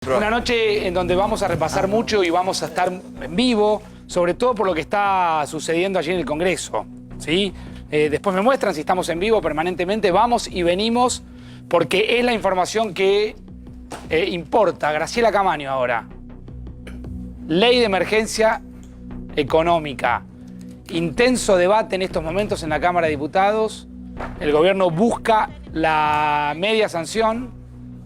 Una noche en donde vamos a repasar mucho y vamos a estar en vivo, sobre todo por lo que está sucediendo allí en el Congreso, ¿sí? Después me muestran si estamos en vivo permanentemente, vamos y venimos porque es la información que importa. Graciela Camaño ahora. Ley de emergencia económica. Intenso debate en estos momentos en la Cámara de Diputados. El gobierno busca la media sanción.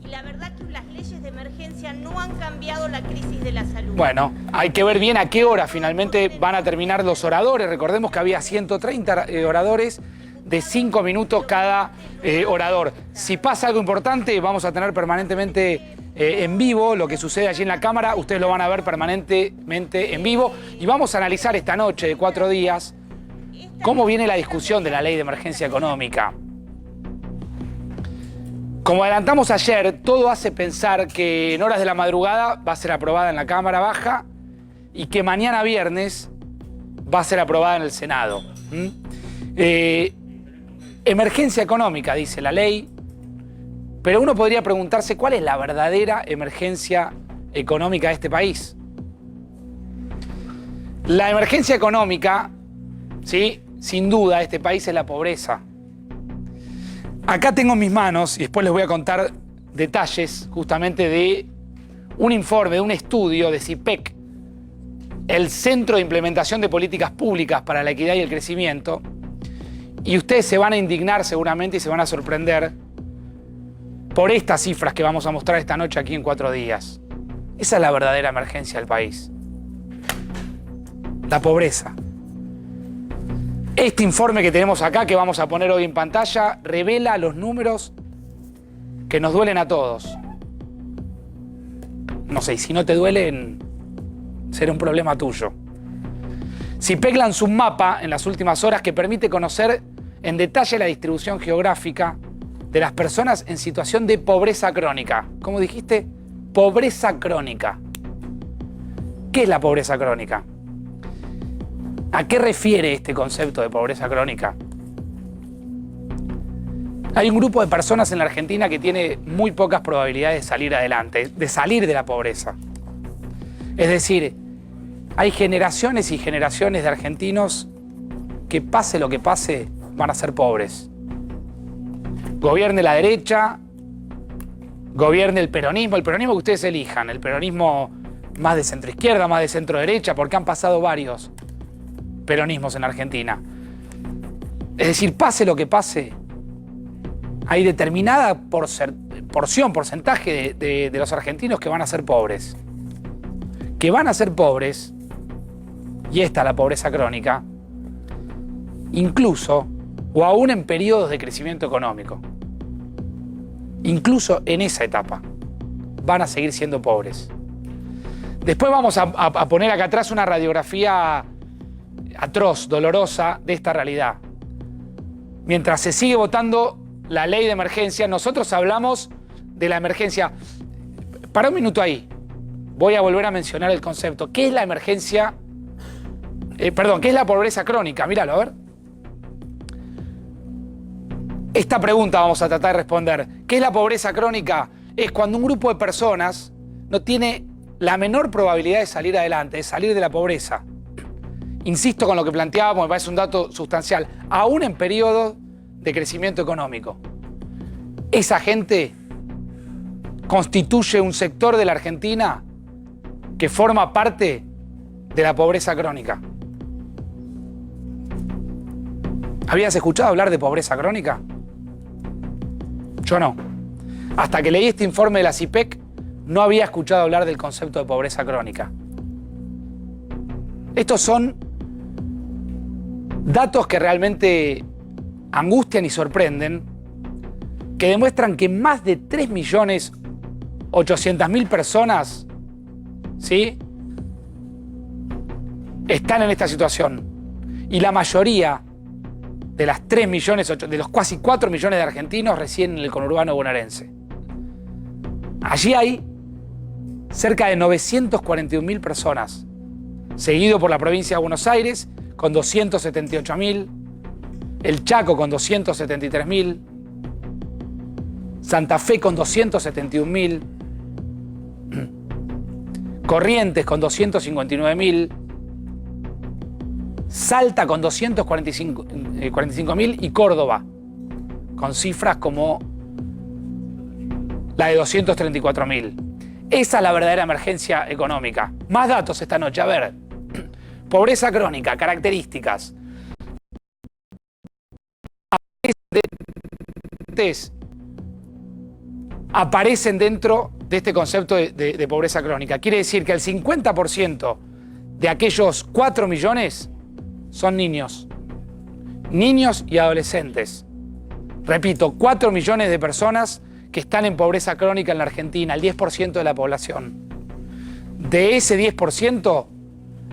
Y la verdad que las leyes de emergencia no han cambiado la crisis de la salud. Bueno, hay que ver bien a qué hora finalmente van a terminar los oradores. Recordemos que había 130 oradores de 5 minutos cada orador. Si pasa algo importante, vamos a tener permanentemente en vivo lo que sucede allí en la Cámara. Ustedes lo van a ver permanentemente en vivo. Y vamos a analizar esta noche de 4 días cómo viene la discusión de la ley de emergencia económica. Como adelantamos ayer, todo hace pensar que en horas de la madrugada va a ser aprobada en la Cámara Baja y que mañana viernes va a ser aprobada en el Senado. Emergencia económica, dice la ley, pero uno podría preguntarse cuál es la verdadera emergencia económica de este país. La emergencia económica, ¿sí? Sin duda, de este país es la pobreza. Acá tengo en mis manos, y después les voy a contar detalles justamente de un informe, de un estudio de CIPEC, el Centro de Implementación de Políticas Públicas para la Equidad y el Crecimiento, y ustedes se van a indignar seguramente y se van a sorprender por estas cifras que vamos a mostrar esta noche aquí en 4 días. Esa es la verdadera emergencia del país. La pobreza. Este informe que tenemos acá, que vamos a poner hoy en pantalla, revela los números que nos duelen a todos. No sé, y si no te duelen, será un problema tuyo. CIPEC lanzó un mapa en las últimas horas que permite conocer en detalle la distribución geográfica de las personas en situación de pobreza crónica. ¿Cómo dijiste? Pobreza crónica. ¿Qué es la pobreza crónica? ¿A qué refiere este concepto de pobreza crónica? Hay un grupo de personas en la Argentina que tiene muy pocas probabilidades de salir adelante, de salir de la pobreza. Es decir, hay generaciones y generaciones de argentinos que pase lo que pase, van a ser pobres. Gobierne la derecha, gobierne el peronismo que ustedes elijan, el peronismo más de centroizquierda, más de centro derecha, porque han pasado varios peronismos en Argentina. Es decir, pase lo que pase, hay determinada porcentaje de los argentinos que van a ser pobres. Que van a ser pobres, y esta es la pobreza crónica, incluso o aún en periodos de crecimiento económico. Incluso en esa etapa van a seguir siendo pobres. Después vamos a poner acá atrás una radiografía atroz, dolorosa de esta realidad. Mientras se sigue votando la ley de emergencia, nosotros hablamos de la emergencia. Para un minuto ahí, voy a volver a mencionar el concepto. ¿Qué es la emergencia? ¿Qué es la pobreza crónica? Míralo, a ver. Esta pregunta vamos a tratar de responder. ¿Qué es la pobreza crónica? Es cuando un grupo de personas no tiene la menor probabilidad de salir adelante, de salir de la pobreza. Insisto con lo que planteábamos, me parece un dato sustancial, aún en periodos de crecimiento económico. Esa gente constituye un sector de la Argentina que forma parte de la pobreza crónica. ¿Habías escuchado hablar de pobreza crónica? Yo no. Hasta que leí este informe de la CIPEC, no había escuchado hablar del concepto de pobreza crónica. Estos son datos que realmente angustian y sorprenden, que demuestran que más de 3.800.000 personas, ¿sí?, están en esta situación. Y la mayoría de las 3 millones, de los casi 4 millones de argentinos residen en el conurbano bonaerense. Allí hay cerca de 941.000 personas, seguido por la provincia de Buenos Aires con 278.000, el Chaco con 273.000, Santa Fe con 271.000, Corrientes con 259.000, Salta con 245.000 y Córdoba con cifras como la de 234.000. Esa es la verdadera emergencia económica. Más datos esta noche. A ver, pobreza crónica, características. Aparecen dentro de este concepto de pobreza crónica. Quiere decir que el 50% de aquellos 4 millones son niños. Niños y adolescentes. Repito, 4 millones de personas que están en pobreza crónica en la Argentina, el 10% de la población. De ese 10%,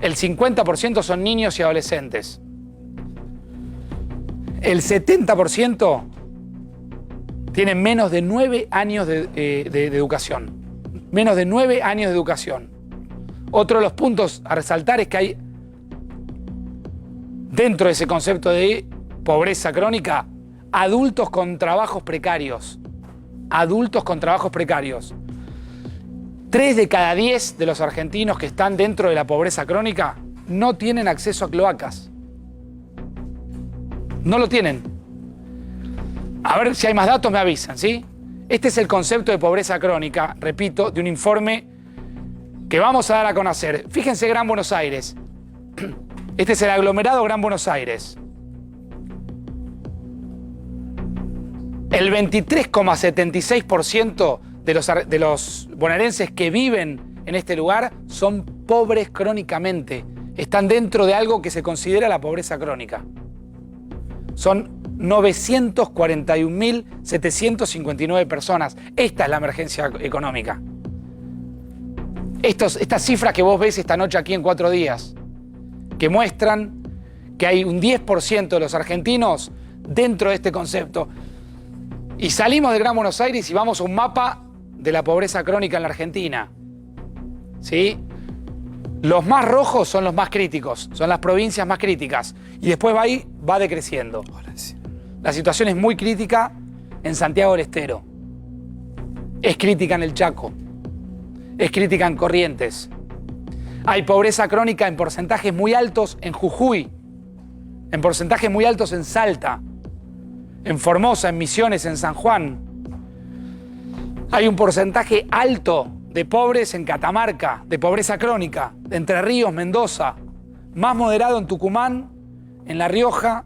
el 50% son niños y adolescentes. El 70% tienen menos de 9 años de educación. Menos de 9 años de educación. Otro de los puntos a resaltar es que hay, dentro de ese concepto de pobreza crónica, adultos con trabajos precarios. Adultos con trabajos precarios. 3 de cada 10 de los argentinos que están dentro de la pobreza crónica no tienen acceso a cloacas. No lo tienen. A ver si hay más datos, me avisan, ¿sí? Este es el concepto de pobreza crónica, repito, de un informe que vamos a dar a conocer. Fíjense Gran Buenos Aires. Este es el aglomerado Gran Buenos Aires. El 23,76% de los bonaerenses que viven en este lugar son pobres crónicamente. Están dentro de algo que se considera la pobreza crónica. Son 941.759 personas. Esta es la emergencia económica. Estas cifras que vos ves esta noche aquí en 4 días, que muestran que hay un 10% de los argentinos dentro de este concepto. Y salimos de Gran Buenos Aires y vamos a un mapa de la pobreza crónica en la Argentina. ¿Sí? Los más rojos son los más críticos, son las provincias más críticas. Y después va decreciendo. La situación es muy crítica en Santiago del Estero. Es crítica en el Chaco. Es crítica en Corrientes. Hay pobreza crónica en porcentajes muy altos en Jujuy. En porcentajes muy altos en Salta. En Formosa, en Misiones, en San Juan. Hay un porcentaje alto de pobres en Catamarca, de pobreza crónica, de Entre Ríos, Mendoza. Más moderado en Tucumán, en La Rioja,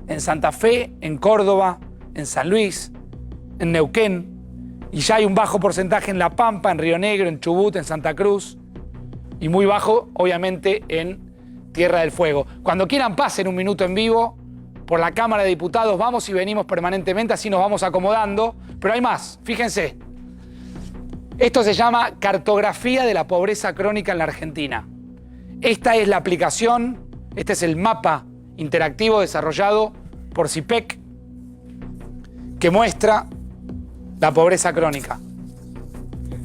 en Santa Fe, en Córdoba, en San Luis, en Neuquén. Y ya hay un bajo porcentaje en La Pampa, en Río Negro, en Chubut, en Santa Cruz. Y muy bajo, obviamente, en Tierra del Fuego. Cuando quieran, pasen un minuto en vivo por la Cámara de Diputados. Vamos y venimos permanentemente, así nos vamos acomodando. Pero hay más, fíjense. Esto se llama cartografía de la pobreza crónica en la Argentina. Esta es la aplicación, este es el mapa interactivo desarrollado por CIPEC que muestra la pobreza crónica.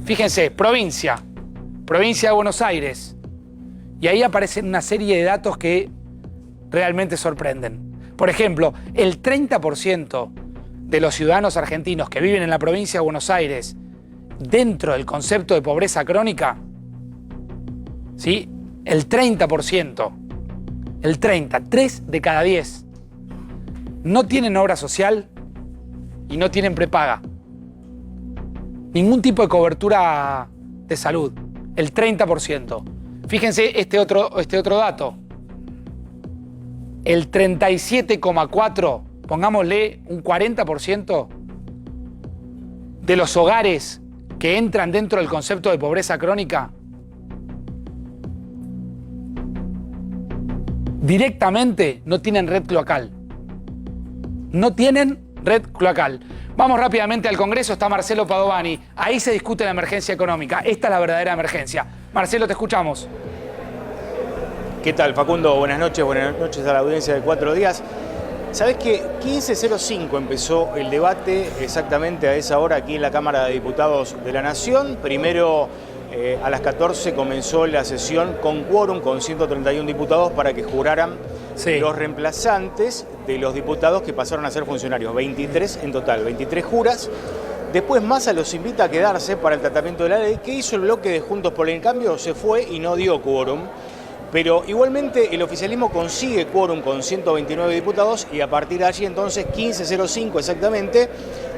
Fíjense, provincia de Buenos Aires. Y ahí aparecen una serie de datos que realmente sorprenden. Por ejemplo, el 30% de los ciudadanos argentinos que viven en la provincia de Buenos Aires dentro del concepto de pobreza crónica, ¿sí? El 30%, 3 de cada 10, no tienen obra social y no tienen prepaga. Ningún tipo de cobertura de salud, el 30%. Fíjense este otro dato. El 37,4%, pongámosle un 40% de los hogares que entran dentro del concepto de pobreza crónica directamente no tienen red cloacal. No tienen red cloacal. Vamos rápidamente al Congreso, está Marcelo Padovani. Ahí se discute la emergencia económica. Esta es la verdadera emergencia. Marcelo, te escuchamos. ¿Qué tal, Facundo? Buenas noches a la audiencia de 4 días. ¿Sabés que 15:05 empezó el debate exactamente a esa hora aquí en la Cámara de Diputados de la Nación? Primero, a las 14 comenzó la sesión con quórum, con 131 diputados para que juraran los reemplazantes de los diputados que pasaron a ser funcionarios. 23 en total, 23 juras. Después Massa los invita a quedarse para el tratamiento de la ley. ¿Qué hizo el bloque de Juntos por el Cambio? Se fue y no dio quórum. Pero igualmente el oficialismo consigue quórum con 129 diputados y a partir de allí entonces 15:05 exactamente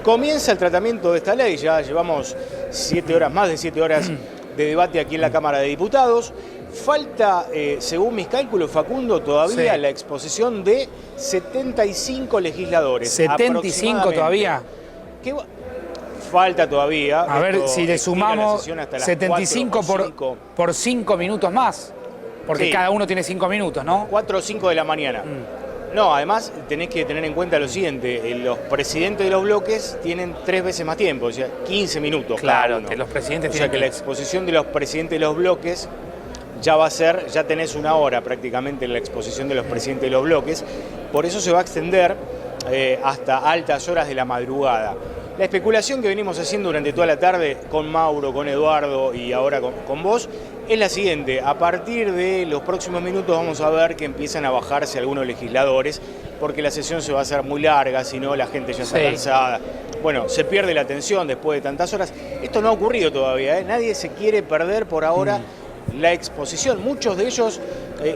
comienza el tratamiento de esta ley. Ya llevamos 7 horas, más de 7 horas de debate aquí en la Cámara de Diputados. Falta, según mis cálculos, Facundo, todavía la exposición de 75 legisladores. ¿75 todavía? Falta todavía. A ver si le sumamos 75 por 5 minutos más. Porque cada uno tiene 5 minutos, ¿no? 4 o 5 de la mañana. No, además tenés que tener en cuenta lo siguiente, los presidentes de los bloques tienen 3 veces más tiempo, o sea, 15 minutos. Claro, que los presidentes tienen. O sea que la exposición de los presidentes de los bloques ya va a ser, ya tenés 1 hora prácticamente en la exposición de los presidentes de los bloques, por eso se va a extender hasta altas horas de la madrugada. La especulación que venimos haciendo durante toda la tarde con Mauro, con Eduardo y ahora con vos es la siguiente. A partir de los próximos minutos vamos a ver que empiezan a bajarse algunos legisladores porque la sesión se va a hacer muy larga, si no la gente ya está cansada. Bueno, se pierde la atención después de tantas horas. Esto no ha ocurrido todavía, ¿eh? Nadie se quiere perder por ahora la exposición. Muchos de ellos,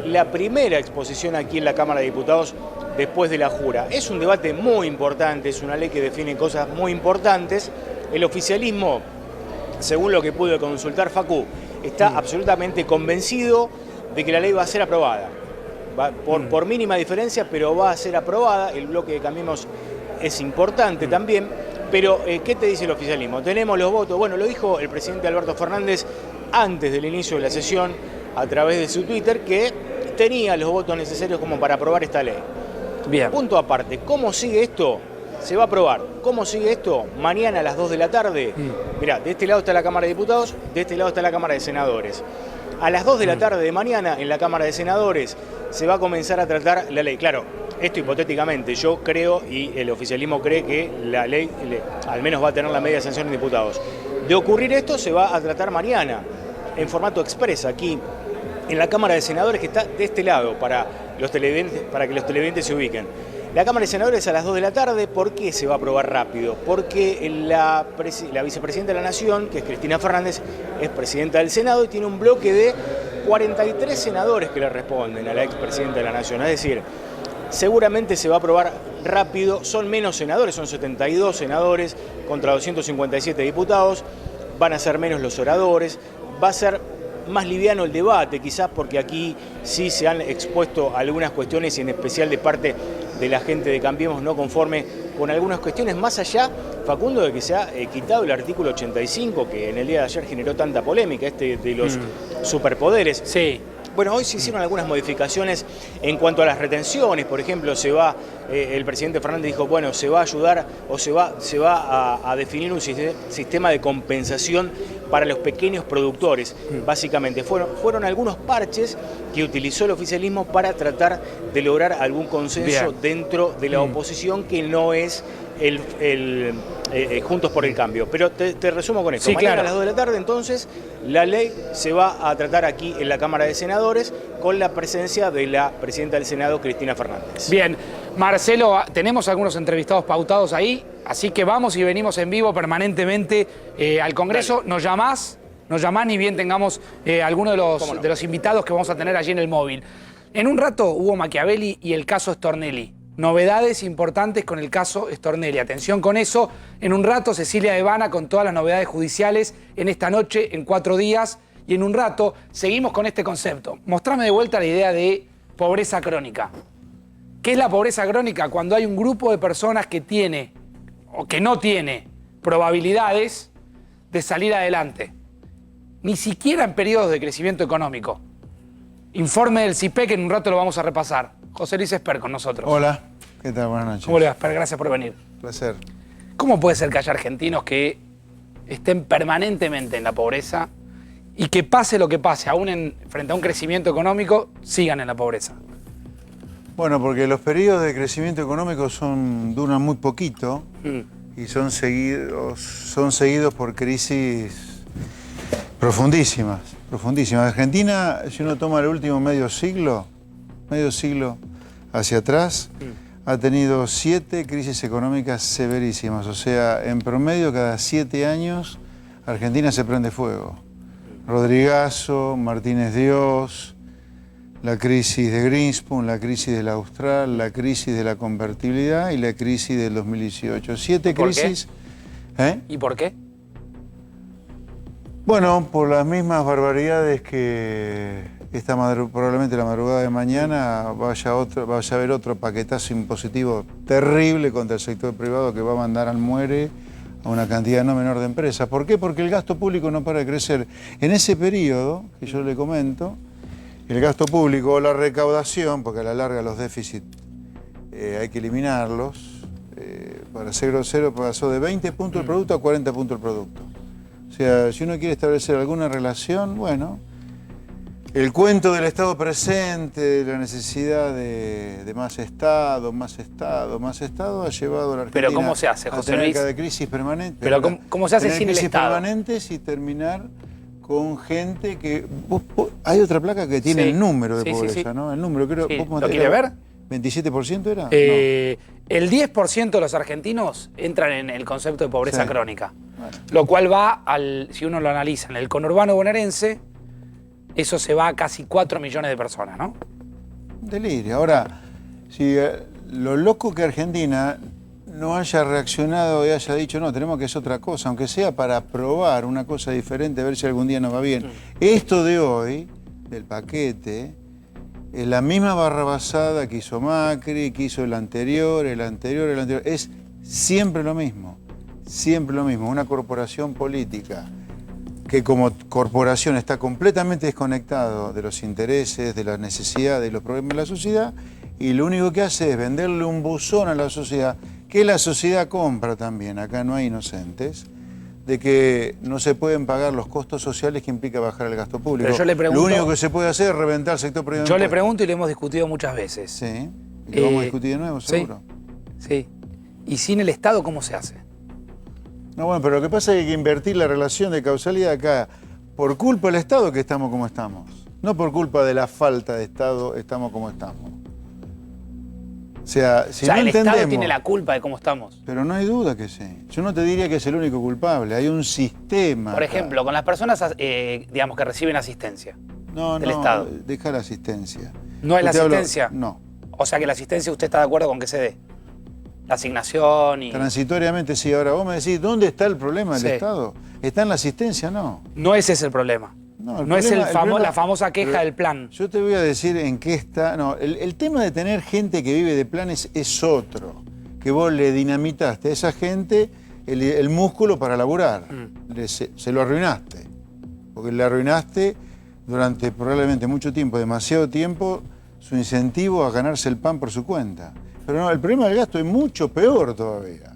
la primera exposición aquí en la Cámara de Diputados después de la jura. Es un debate muy importante, es una ley que define cosas muy importantes. El oficialismo, según lo que pude consultar, Facu, está absolutamente convencido de que la ley va a ser aprobada. Por mínima diferencia, pero va a ser aprobada. El bloque de Cambiemos es importante también. Pero, ¿qué te dice el oficialismo? Tenemos los votos. Bueno, lo dijo el presidente Alberto Fernández antes del inicio de la sesión a través de su Twitter, que tenía los votos necesarios como para aprobar esta ley. Bien. Punto aparte, ¿cómo sigue esto? Se va a aprobar. ¿Cómo sigue esto? Mañana a las 2 de la tarde. Mirá, de este lado está la Cámara de Diputados, de este lado está la Cámara de Senadores. A las 2 de la tarde de mañana en la Cámara de Senadores se va a comenzar a tratar la ley. Claro, esto hipotéticamente, yo creo y el oficialismo cree que la ley al menos va a tener la media sanción en diputados. De ocurrir esto se va a tratar mañana en formato express aquí en la Cámara de Senadores, que está de este lado para los televidentes, para que los televidentes se ubiquen. La Cámara de Senadores a las 2 de la tarde. ¿Por qué se va a aprobar rápido? Porque la vicepresidenta de la Nación, que es Cristina Fernández, es presidenta del Senado y tiene un bloque de 43 senadores que le responden a la expresidenta de la Nación. Es decir, seguramente se va a aprobar rápido. Son menos senadores, son 72 senadores contra 257 diputados. Van a ser menos los oradores. Va a ser más liviano el debate, quizás porque aquí sí se han expuesto algunas cuestiones y en especial de parte de la gente de Cambiemos no conforme con algunas cuestiones, más allá, Facundo, de que se ha quitado el artículo 85 que en el día de ayer generó tanta polémica, de los superpoderes. Sí. Bueno, hoy se hicieron algunas modificaciones en cuanto a las retenciones. Por ejemplo, el presidente Fernández dijo, bueno, se va a ayudar o se va a definir un sistema de compensación para los pequeños productores. Básicamente, fueron algunos parches que utilizó el oficialismo para tratar de lograr algún consenso dentro de la oposición, que no es Juntos por el Cambio. Pero te resumo con esto. Mañana a las 2 de la tarde, entonces, la ley se va a tratar aquí en la Cámara de Senadores con la presencia de la presidenta del Senado, Cristina Fernández. Bien. Marcelo, tenemos algunos entrevistados pautados ahí, así que vamos y venimos en vivo permanentemente al Congreso. Dale. Nos llamás ni bien tengamos alguno de los invitados que vamos a tener allí en el móvil. En un rato hubo Machiavelli y el caso Stornelli. Novedades importantes con el caso Stornelli. Atención con eso. En un rato Cecilia Devana con todas las novedades judiciales en esta noche, en 4 días. Y en un rato seguimos con este concepto. Mostrame de vuelta la idea de pobreza crónica. ¿Qué es la pobreza crónica? Cuando hay un grupo de personas que tiene o que no tiene probabilidades de salir adelante. Ni siquiera en periodos de crecimiento económico. Informe del CIPEC, en un rato lo vamos a repasar. José Luis Esper con nosotros. Hola, ¿qué tal? Buenas noches. ¿Cómo le va, Esper? Gracias por venir. Placer. ¿Cómo puede ser que haya argentinos que estén permanentemente en la pobreza y que pase lo que pase, aún frente a un crecimiento económico, sigan en la pobreza? Bueno, porque los periodos de crecimiento económico duran muy poquito y son seguidos por crisis profundísimas. Argentina, si uno toma el último medio siglo hacia atrás, ha tenido 7 crisis económicas severísimas. O sea, en promedio cada 7 años Argentina se prende fuego. Rodrigazo, Martínez Dios, la crisis de Greenspan, la crisis del Austral, la crisis de la convertibilidad y la crisis del 2018. 7 crisis. ¿Eh? ¿Y por qué? Bueno, por las mismas barbaridades que probablemente la madrugada de mañana vaya a haber otro paquetazo impositivo terrible contra el sector privado que va a mandar al muere a una cantidad no menor de empresas. ¿Por qué? Porque el gasto público no para de crecer. En ese periodo que yo le comento, el gasto público o la recaudación, porque a la larga los déficits hay que eliminarlos, para ser grosero, pasó de 20 puntos el producto a 40 puntos el producto. O sea, si uno quiere establecer alguna relación, bueno, el cuento del Estado presente, de la necesidad de más Estado, más Estado, más Estado, ha llevado a la Argentina. ¿Pero cómo se hace, José a tener Luis? cada crisis permanente. ¿Pero cómo se hace sin el Estado? Permanentes y terminar con gente que... hay otra placa que tiene el número de pobreza, ¿no? El número, creo. Sí. ¿Lo quiere ver? ¿27% era? No. El 10% de los argentinos entran en el concepto de pobreza crónica. Bueno. Lo cual va si uno lo analiza, en el conurbano bonaerense, eso se va a casi 4 millones de personas, ¿no? Delirio. Ahora, si lo loco que Argentina no haya reaccionado y haya dicho, no, tenemos que hacer otra cosa, aunque sea para probar una cosa diferente, a ver si algún día nos va bien. Esto de hoy, del paquete, es la misma barrabasada que hizo Macri, que hizo el anterior. Es siempre lo mismo, siempre lo mismo. Una corporación política que como corporación está completamente desconectado de los intereses, de las necesidades y los problemas de la sociedad, y lo único que hace es venderle un buzón a la sociedad, que la sociedad compra también, acá no hay inocentes, de que no se pueden pagar los costos sociales que implica bajar el gasto público. Pero yo le pregunto, lo único que se puede hacer es reventar el sector privado. Yo le pregunto y lo hemos discutido muchas veces. Sí, y lo vamos a discutir de nuevo, seguro. Sí. ¿Y sin el Estado cómo se hace? No, bueno, pero lo que pasa es que hay que invertir la relación de causalidad acá. Por culpa del Estado que estamos como estamos. No por culpa de la falta de Estado estamos como estamos. O sea, si no el entendemos, Estado tiene la culpa de cómo estamos. Pero no hay duda que sí. Yo no te diría que es el único culpable. Hay un sistema. Por acá. ejemplo, con las personas digamos, que reciben asistencia del Estado. Deja la asistencia. ¿No es la asistencia? No. O sea que la asistencia usted está de acuerdo con que se dé. La asignación y... Transitoriamente sí. Ahora vos me decís, ¿dónde está el problema del Estado? ¿Está en la asistencia? No. No ese es el problema. No es la famosa queja del plan. Yo te voy a decir en qué está... No, el tema de tener gente que vive de planes es otro. Que vos le dinamitaste a esa gente el músculo para laburar. Se lo arruinaste. Porque le arruinaste durante probablemente mucho tiempo, demasiado tiempo, su incentivo a ganarse el pan por su cuenta. Pero no, el problema del gasto es mucho peor todavía.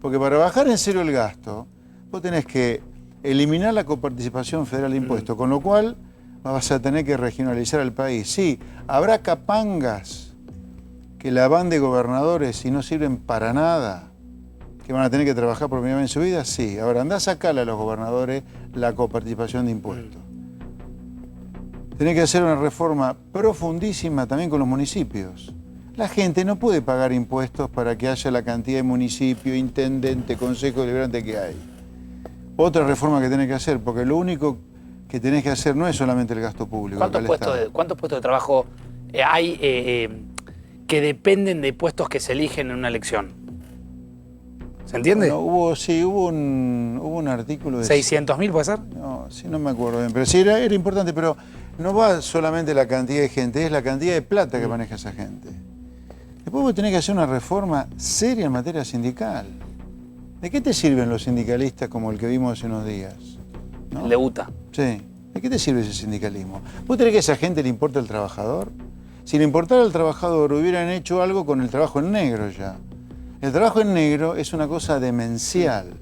Porque para bajar en cero el gasto, vos tenés que eliminar la coparticipación federal de impuestos, con lo cual vas a tener que regionalizar el país. Sí, habrá capangas que la van de gobernadores y no sirven para nada, que van a tener que trabajar por primera vez en su vida, sí. Ahora, andá a sacarle a los gobernadores la coparticipación de impuestos. Tenés que hacer una reforma profundísima también con los municipios. La gente no puede pagar impuestos para que haya la cantidad de municipio, intendente, consejo deliberante que hay. Otra reforma que tenés que hacer, porque lo único que tenés que hacer no es solamente el gasto público. ¿Cuántos puestos de trabajo hay que dependen de puestos que se eligen en una elección? ¿Se entiende? Bueno, hubo un artículo de... ¿600.000 puede ser? No, sí, no me acuerdo bien, pero sí era importante, pero no va solamente la cantidad de gente, es la cantidad de plata que maneja esa gente. Después vos tenés que hacer una reforma seria en materia sindical. ¿De qué te sirven los sindicalistas como el que vimos hace unos días? ¿No? El de UTA. Sí. ¿De qué te sirve ese sindicalismo? ¿Vos tenés que a esa gente le importa el trabajador? Si le importara al trabajador, hubieran hecho algo con el trabajo en negro ya. El trabajo en negro es una cosa demencial.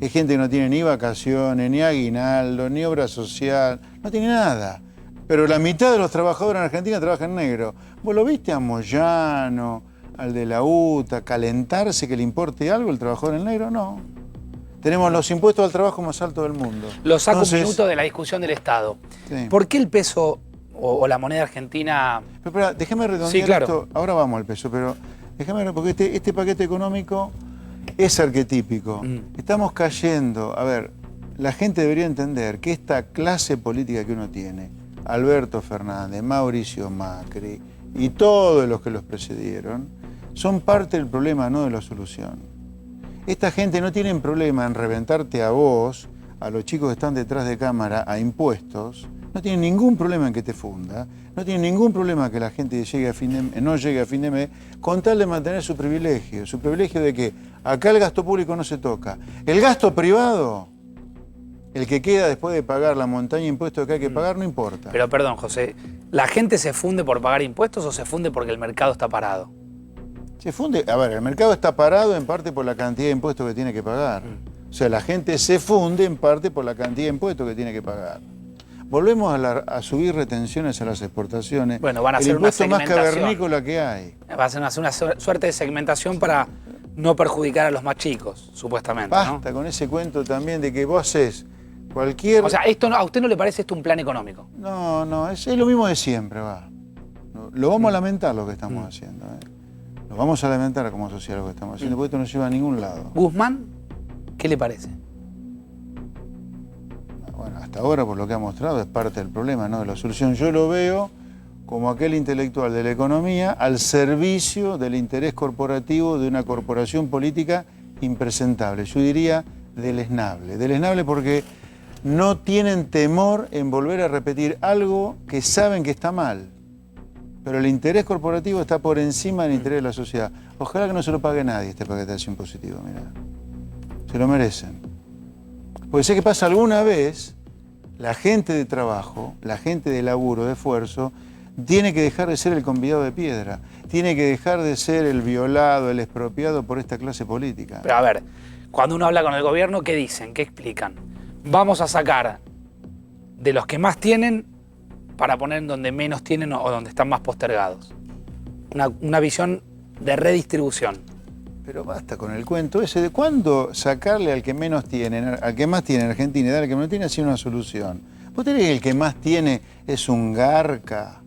Es gente que no tiene ni vacaciones, ni aguinaldo, ni obra social, no tiene nada. Pero la mitad de los trabajadores en Argentina trabajan en negro. ¿Vos lo viste a Moyano, al de la UTA, calentarse que le importe algo el trabajador en negro? No. Tenemos los impuestos al trabajo más altos del mundo. Lo saco un minuto de la discusión del Estado. Sí. ¿Por qué el peso o la moneda argentina... Pero espera, déjeme redondear sí, claro. esto. Ahora vamos al peso, pero Déjame ver, porque este paquete económico es arquetípico. Estamos cayendo, a ver, la gente debería entender que esta clase política que uno tiene, Alberto Fernández, Mauricio Macri y todos los que los precedieron, son parte del problema, no de la solución. Esta gente no tiene problema en reventarte a vos, a los chicos que están detrás de cámara, a impuestos. No tienen ningún problema en que te funda, no tienen ningún problema que la gente no llegue a fin de mes, con tal de mantener su privilegio de que acá el gasto público no se toca. El gasto privado, el que queda después de pagar la montaña de impuestos que hay que pagar, no importa. Pero perdón, José, ¿la gente se funde por pagar impuestos o se funde porque el mercado está parado? Se funde, a ver, el mercado está parado en parte por la cantidad de impuestos que tiene que pagar. O sea, la gente se funde en parte por la cantidad de impuestos que tiene que pagar. Volvemos a subir retenciones a las exportaciones. Bueno, van a hacer una segmentación. El impuesto más segmentación. cavernícola que hay. Va a ser una suerte de segmentación para no perjudicar a los más chicos, supuestamente, Basta ¿no? con ese cuento también de que vos haces cualquier... O sea, ¿a usted no le parece esto un plan económico? No, es lo mismo de siempre, va. Lo vamos a lamentar lo que estamos haciendo. Lo vamos a lamentar como sociedad lo que estamos haciendo, porque esto no lleva a ningún lado. Guzmán, ¿qué le parece? Bueno, hasta ahora, por lo que ha mostrado, es parte del problema, no de la solución. Yo lo veo como aquel intelectual de la economía al servicio del interés corporativo de una corporación política impresentable. Yo diría deleznable. Deleznable porque no tienen temor en volver a repetir algo que saben que está mal. Pero el interés corporativo está por encima del interés de la sociedad. Ojalá que no se lo pague nadie este paquete impositivo, mirá. Se lo merecen. Porque sé que pasa alguna vez, la gente de trabajo, la gente de laburo, de esfuerzo, tiene que dejar de ser el convidado de piedra, tiene que dejar de ser el violado, el expropiado por esta clase política. Pero a ver, cuando uno habla con el gobierno, ¿qué dicen? ¿Qué explican? Vamos a sacar de los que más tienen para poner en donde menos tienen o donde están más postergados. Una visión de redistribución. Pero basta con el cuento ese de cuándo sacarle al que menos tiene, al que más tiene en Argentina y darle al que no tiene, ha sido una solución. ¿Vos tenés que el que más tiene es un garca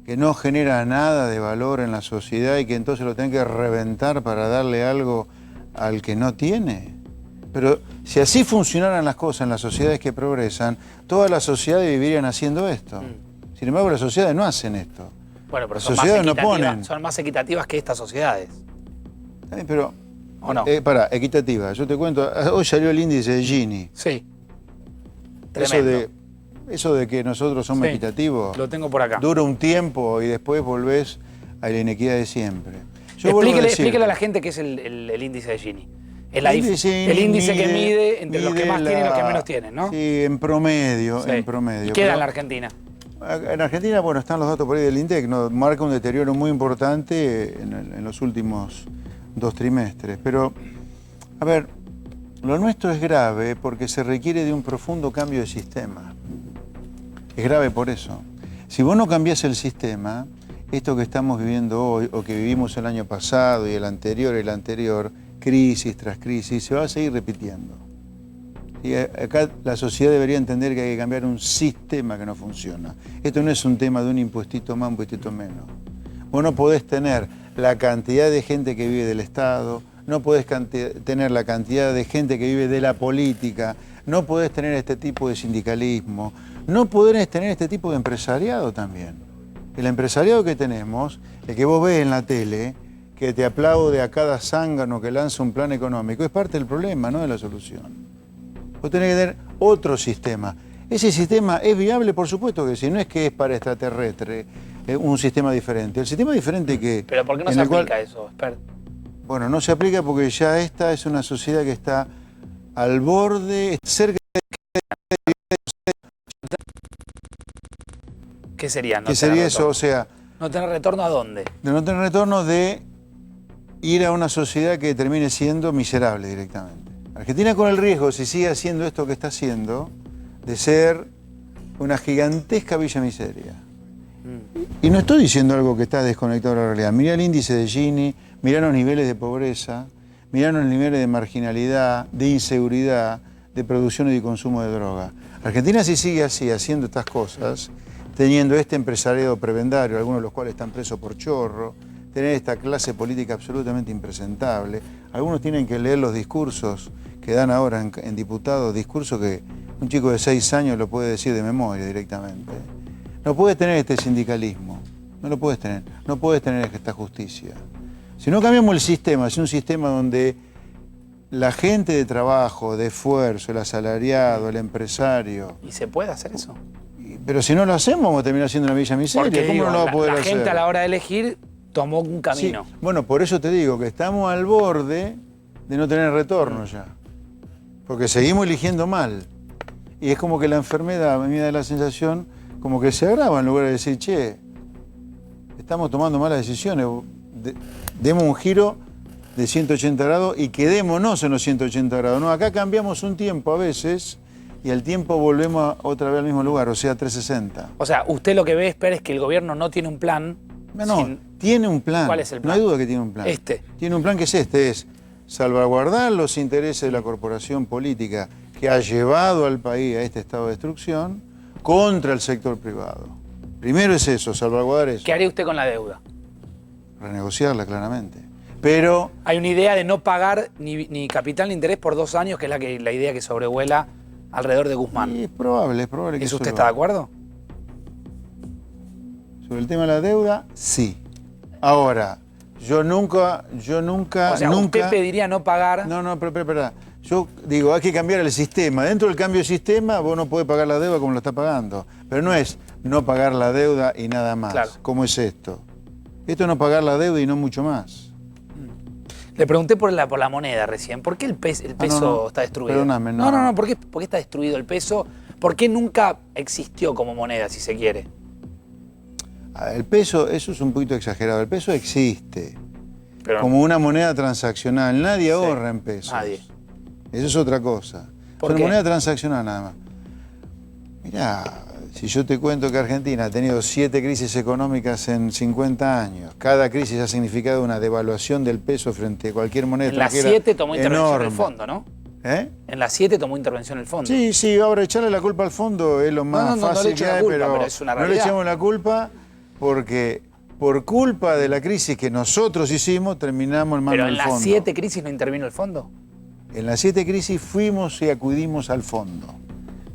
que no genera nada de valor en la sociedad y que entonces lo tenés que reventar para darle algo al que no tiene? Pero si así funcionaran las cosas en las sociedades que progresan, todas las sociedades vivirían haciendo esto. Sin embargo, las sociedades no hacen esto. Bueno, pero son más equitativas que estas sociedades. Pero, ¿o no? Equitativa. Yo te cuento, hoy salió el índice de Gini. Sí. Tremendo. Eso de que nosotros somos equitativos. Lo tengo por acá. Dura un tiempo y después volvés a la inequidad de siempre. Explíquele a la gente qué es el índice de Gini. El índice que mide entre los que más tienen y los que menos tienen, ¿no? Sí, en promedio. Sí. En promedio. ¿Y qué da en la Argentina? En Argentina, bueno, están los datos por ahí del INDEC, ¿no? Marca un deterioro muy importante en los últimos 2 trimestres. Pero, a ver, lo nuestro es grave porque se requiere de un profundo cambio de sistema. Es grave por eso. Si vos no cambiás el sistema, esto que estamos viviendo hoy, o que vivimos el año pasado y el anterior, crisis tras crisis, se va a seguir repitiendo. Y acá la sociedad debería entender que hay que cambiar un sistema que no funciona. Esto no es un tema de un impuestito más, un impuestito menos. Vos no podés tener la cantidad de gente que vive del Estado, no podés tener la cantidad de gente que vive de la política, no podés tener este tipo de sindicalismo, no podés tener este tipo de empresariado también. El empresariado que tenemos, el que vos ves en la tele, que te aplaude a cada zángano que lanza un plan económico, es parte del problema, no de la solución. Vos tenés que tener otro sistema. Ese sistema es viable, por supuesto que sí, no es que es para extraterrestre, un sistema diferente. El sistema diferente que... ¿Pero por qué no se aplica eso, Expert? Bueno, no se aplica porque ya esta es una sociedad que está al borde, cerca de... ¿Qué sería? ¿Qué sería eso? O sea... ¿No tener retorno a dónde? De no tener retorno, de ir a una sociedad que termine siendo miserable directamente. Argentina con el riesgo, si sigue haciendo esto que está haciendo, de ser una gigantesca villa miseria. Y no estoy diciendo algo que está desconectado de la realidad. Mirá el índice de Gini, mirá los niveles de pobreza, mirá los niveles de marginalidad, de inseguridad, de producción y de consumo de droga. Argentina si sigue así, haciendo estas cosas, teniendo este empresariado prebendario, algunos de los cuales están presos por chorro, tener esta clase política absolutamente impresentable. Algunos tienen que leer los discursos que dan ahora en diputados, discursos que un chico de 6 años lo puede decir de memoria directamente. No puedes tener este sindicalismo, no lo puedes tener, no puedes tener esta justicia. Si no cambiamos el sistema, es un sistema donde la gente de trabajo, de esfuerzo, el asalariado, el empresario... ¿Y se puede hacer eso? Pero si no lo hacemos, vamos a terminar siendo una villa miseria. Porque ¿Cómo digo, no lo va a poder la hacer? gente a la hora de elegir tomó un camino. Sí. Bueno, por eso te digo que estamos al borde de no tener retorno ya. Porque seguimos eligiendo mal. Y es como que la enfermedad, a mí me da la sensación, como que se agrava en lugar de decir, che, estamos tomando malas decisiones, demos un giro de 180 grados y quedémonos en los 180 grados. No, acá cambiamos un tiempo a veces y al tiempo volvemos otra vez al mismo lugar, o sea, 360. O sea, usted lo que ve, espera, es que el gobierno no tiene un plan. No, tiene un plan. ¿Cuál es el plan? No hay duda que tiene un plan. Tiene un plan que es salvaguardar los intereses de la corporación política que ha llevado al país a este estado de destrucción contra el sector privado. Primero es eso, salvaguardar eso. ¿Qué haría usted con la deuda? Renegociarla, claramente. Pero... Hay una idea de no pagar ni capital ni interés por 2 años, que es la idea que sobrevuela alrededor de Guzmán. Y es probable que ¿Eso usted está de acuerdo? Sobre el tema de la deuda, sí. Ahora, yo nunca... O sea, usted pediría no pagar... No, pero espera. Yo digo, hay que cambiar el sistema. Dentro del cambio de sistema, vos no podés pagar la deuda como lo está pagando. Pero no es no pagar la deuda y nada más. Claro. ¿Cómo es esto? Esto es no pagar la deuda y no mucho más. Le pregunté por la moneda recién. ¿Por qué el peso no. está destruido? Perdóname, no. No. ¿Por qué está destruido el peso? ¿Por qué nunca existió como moneda, si se quiere? El peso, eso es un poquito exagerado. El peso existe. Pero como una moneda transaccional. Nadie ahorra en pesos. Nadie. Eso es otra cosa. ¿Por Es qué? una moneda transaccional nada más. Mirá, si yo te cuento que Argentina ha tenido 7 crisis económicas en 50 años, cada crisis ha significado una devaluación del peso frente a cualquier moneda En las extranjera 7 tomó intervención enorme. el fondo, ¿no? ¿Eh? En las 7 tomó intervención el fondo. Sí, ahora echarle la culpa al fondo es lo más No le fácil echo que la hay, culpa, pero es una no le realidad. echamos la culpa porque por culpa de la crisis que nosotros hicimos terminamos en manos Pero del en fondo. las 7 crisis no intervino el fondo. En las 7 crisis fuimos y acudimos al fondo,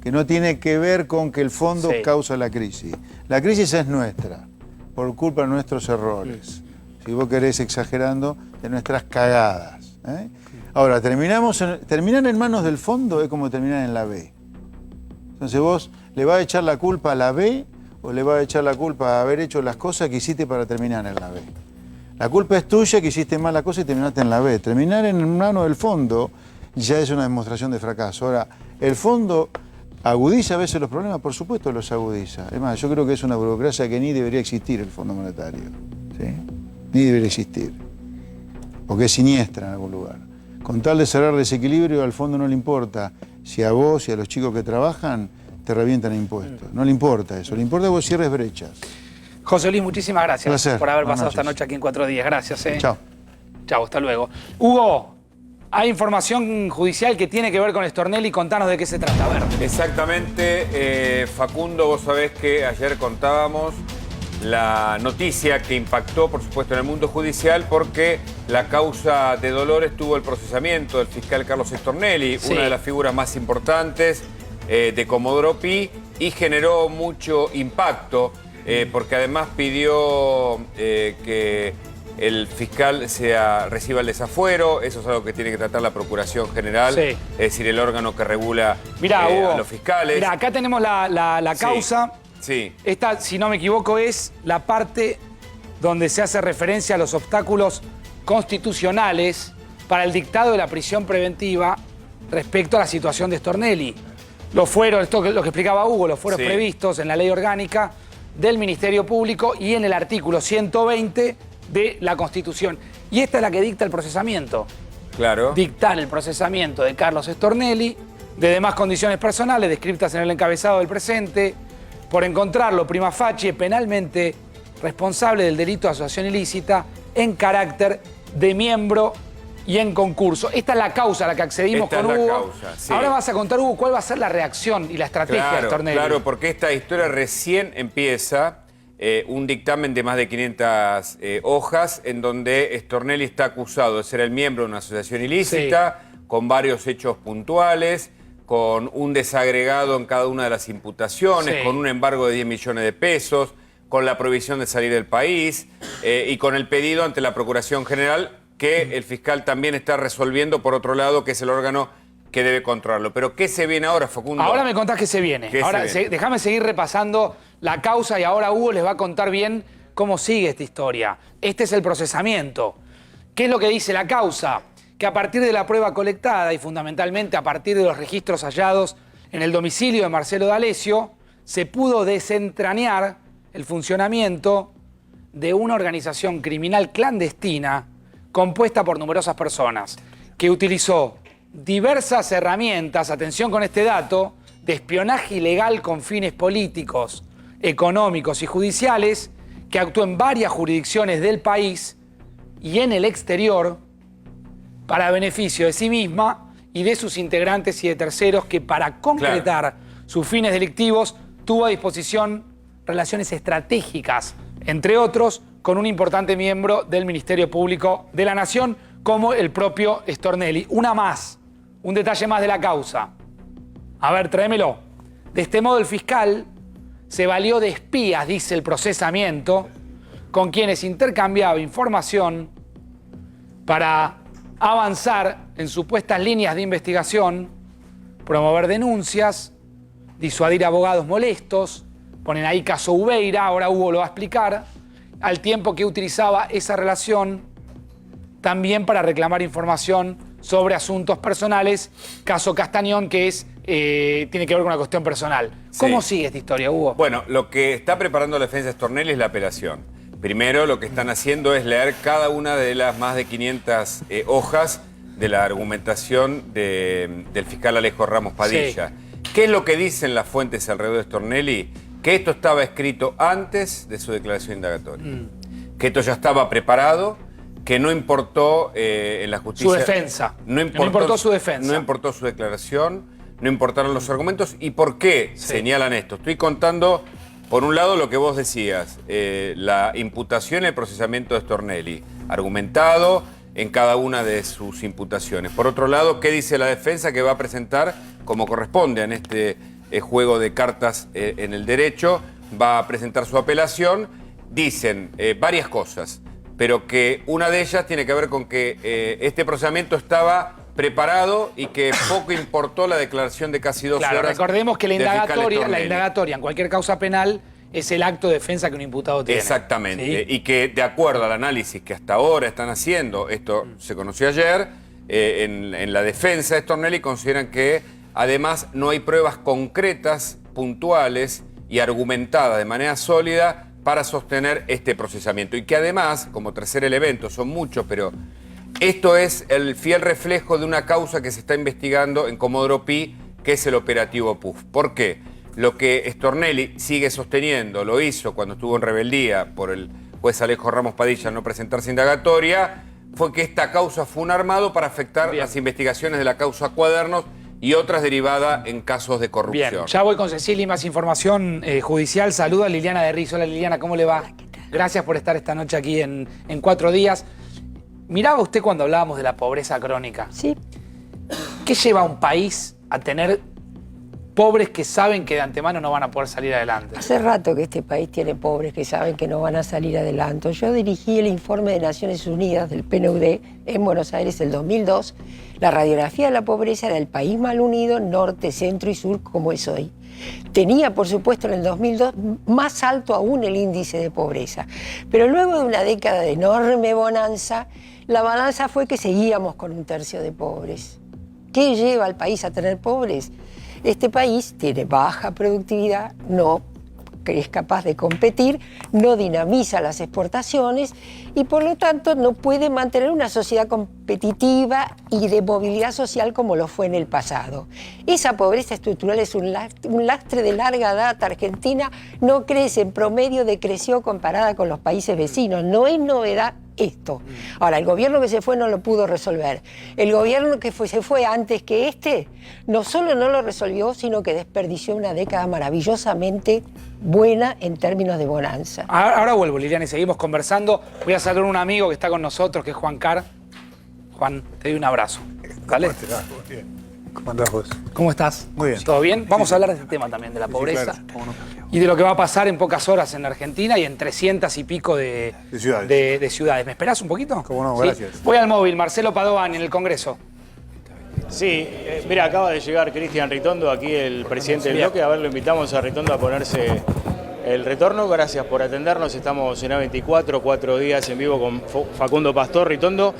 que no tiene que ver con que el fondo causa la crisis. La crisis es nuestra, por culpa de nuestros errores. Si vos querés exagerando, de nuestras cagadas. Ahora, terminar en manos del fondo es como terminar en la B. Entonces vos le vas a echar la culpa a la B o le vas a echar la culpa a haber hecho las cosas que hiciste para terminar en la B. La culpa es tuya, que hiciste mal la cosa y terminaste en la B. Terminar en manos del fondo ya es una demostración de fracaso. Ahora, el fondo agudiza a veces los problemas, por supuesto los agudiza. Es más, yo creo que es una burocracia que ni debería existir el Fondo Monetario. ¿Sí? Ni debería existir. Porque es siniestra en algún lugar. Con tal de cerrar desequilibrio, al fondo no le importa si a vos y a los chicos que trabajan te revientan impuestos. No le importa eso. Le importa que vos cierres brechas. José Luis, muchísimas gracias Placer. por haber Buenas pasado esta noches. noche aquí en 4 días. Gracias. Chao. Chao, hasta luego. Hugo, hay información judicial que tiene que ver con Stornelli. Contanos de qué se trata. A ver. Exactamente, Facundo, vos sabés que ayer contábamos la noticia que impactó, por supuesto, en el mundo judicial porque la causa de Dolores tuvo el procesamiento del fiscal Carlos Stornelli, una de las figuras más importantes de Comodoro Pi, y generó mucho impacto porque además pidió que el fiscal reciba el desafuero. Eso es algo que tiene que tratar la Procuración General, es decir, el órgano que regula Hugo, a los fiscales. Mirá, acá tenemos la causa. Sí. Esta, si no me equivoco, es la parte donde se hace referencia a los obstáculos constitucionales para el dictado de la prisión preventiva respecto a la situación de Stornelli. Los fueros, esto lo que explicaba Hugo, los fueros previstos en la ley orgánica del Ministerio Público y en el artículo 120 de la Constitución. Y esta es la que dicta el procesamiento. Claro. Dictar el procesamiento de Carlos Stornelli, de demás condiciones personales descritas en el encabezado del presente, por encontrarlo prima facie penalmente responsable del delito de asociación ilícita en carácter de miembro y en concurso. Esta es la causa a la que accedimos con Hugo. Ahora vas a contar, Hugo, cuál va a ser la reacción y la estrategia de Stornelli. Claro, porque esta historia recién empieza un dictamen de más de 500 hojas en donde Stornelli está acusado de ser el miembro de una asociación ilícita, con varios hechos puntuales, con un desagregado en cada una de las imputaciones, con un embargo de 10 millones de pesos, con la prohibición de salir del país y con el pedido ante la Procuración General que el fiscal también está resolviendo por otro lado, que es el órgano que debe controlarlo. Pero ¿qué se viene ahora, Facundo? Ahora me contás qué se viene. Ahora déjame seguir repasando la causa y ahora Hugo les va a contar bien cómo sigue esta historia. Este es el procesamiento. ¿Qué es lo que dice la causa? Que a partir de la prueba colectada y fundamentalmente a partir de los registros hallados en el domicilio de Marcelo D'Alessio, se pudo desentrañar el funcionamiento de una organización criminal clandestina compuesta por numerosas personas que utilizó diversas herramientas, atención con este dato, de espionaje ilegal con fines políticos, económicos y judiciales, que actuó en varias jurisdicciones del país y en el exterior para beneficio de sí misma y de sus integrantes y de terceros, que para concretar sus fines delictivos tuvo a disposición relaciones estratégicas, entre otros, con un importante miembro del Ministerio Público de la Nación, como el propio Stornelli. Una más, un detalle más de la causa. A ver, tráemelo. De este modo el fiscal se valió de espías, dice el procesamiento, con quienes intercambiaba información para avanzar en supuestas líneas de investigación, promover denuncias, disuadir abogados molestos, ponen ahí caso Ubeira, ahora Hugo lo va a explicar, al tiempo que utilizaba esa relación también para reclamar información sobre asuntos personales, caso Castañón, que es, tiene que ver con una cuestión personal. ¿Cómo sigue esta historia, Hugo? Bueno, lo que está preparando la defensa de Stornelli es la apelación. Primero, lo que están haciendo es leer cada una de las más de 500 hojas de la argumentación del fiscal Alejo Ramos Padilla. Sí. ¿Qué es lo que dicen las fuentes alrededor de Stornelli? Que esto estaba escrito antes de su declaración indagatoria. Que esto ya estaba preparado, que no importó en la justicia... Su defensa. No importó su defensa. No importó su declaración, no importaron los argumentos. ¿Y por qué señalan esto? Estoy contando, por un lado, lo que vos decías, la imputación y el procesamiento de Stornelli, argumentado en cada una de sus imputaciones. Por otro lado, ¿qué dice la defensa que va a presentar, como corresponde en este juego de cartas en el derecho? Va a presentar su apelación. Dicen varias cosas, pero que una de ellas tiene que ver con que este procesamiento estaba preparado y que poco importó la declaración de casi 12 horas. Recordemos que la indagatoria en cualquier causa penal es el acto de defensa que un imputado tiene. Exactamente. ¿Sí? Y que de acuerdo al análisis que hasta ahora están haciendo, esto se conoció ayer, en la defensa de Stornelli consideran que además no hay pruebas concretas, puntuales y argumentadas de manera sólida para sostener este procesamiento. Y que además, como tercer elemento, son muchos, pero esto es el fiel reflejo de una causa que se está investigando en Comodoro Pi, que es el operativo PUF. ¿Por qué? Lo que Stornelli sigue sosteniendo, lo hizo cuando estuvo en rebeldía por el juez Alejo Ramos Padilla al no presentarse indagatoria, fue que esta causa fue un armado para afectar las investigaciones de la causa Cuadernos y otras derivadas en casos de corrupción. Bien, ya voy con Cecilia y más información judicial. Saludo a Liliana de Rizo. Hola Liliana, ¿cómo le va? Hola, ¿qué tal? Gracias por estar esta noche aquí en 4 días. Miraba usted cuando hablábamos de la pobreza crónica. Sí. ¿Qué lleva a un país a tener pobres que saben que de antemano no van a poder salir adelante? Hace rato que este país tiene pobres que saben que no van a salir adelante. Yo dirigí el informe de Naciones Unidas del PNUD en Buenos Aires el 2002. La radiografía de la pobreza era el país mal unido, norte, centro y sur, como es hoy. Tenía, por supuesto, en el 2002 más alto aún el índice de pobreza. Pero luego de una década de enorme bonanza, la balanza fue que seguíamos con 1/3 de pobres. ¿Qué lleva al país a tener pobres? Este país tiene baja productividad, no es capaz de competir, no dinamiza las exportaciones y por lo tanto no puede mantener una sociedad competitiva y de movilidad social como lo fue en el pasado. Esa pobreza estructural es un lastre de larga data. Argentina no crece, en promedio decreció comparada con los países vecinos. No es novedad esto. Ahora, el gobierno que se fue no lo pudo resolver. El gobierno que se fue antes que este, no solo no lo resolvió, sino que desperdició una década maravillosamente buena en términos de bonanza. Ahora vuelvo, Liliana, y seguimos conversando. Voy a saludar a un amigo que está con nosotros, que es Juan Carr. Juan, te doy un abrazo. ¿Vale? ¿Cómo andás vos? ¿Cómo estás? Muy bien. ¿Todo bien? Vamos a hablar de este tema también, de la pobreza. Sí, claro. Y de lo que va a pasar en pocas horas en la Argentina y en 300 y pico de ciudades. de ciudades. ¿Me esperás un poquito? Cómo no, ¿Sí? gracias. Voy al móvil, Marcelo Padoan en el Congreso. Sí, mira, acaba de llegar Cristian Ritondo, aquí el presidente del Bien. bloque. A ver, lo invitamos a Ritondo a ponerse el retorno. Gracias por atendernos. Estamos en A24, 4 días en vivo con Facundo Pastor. Ritondo,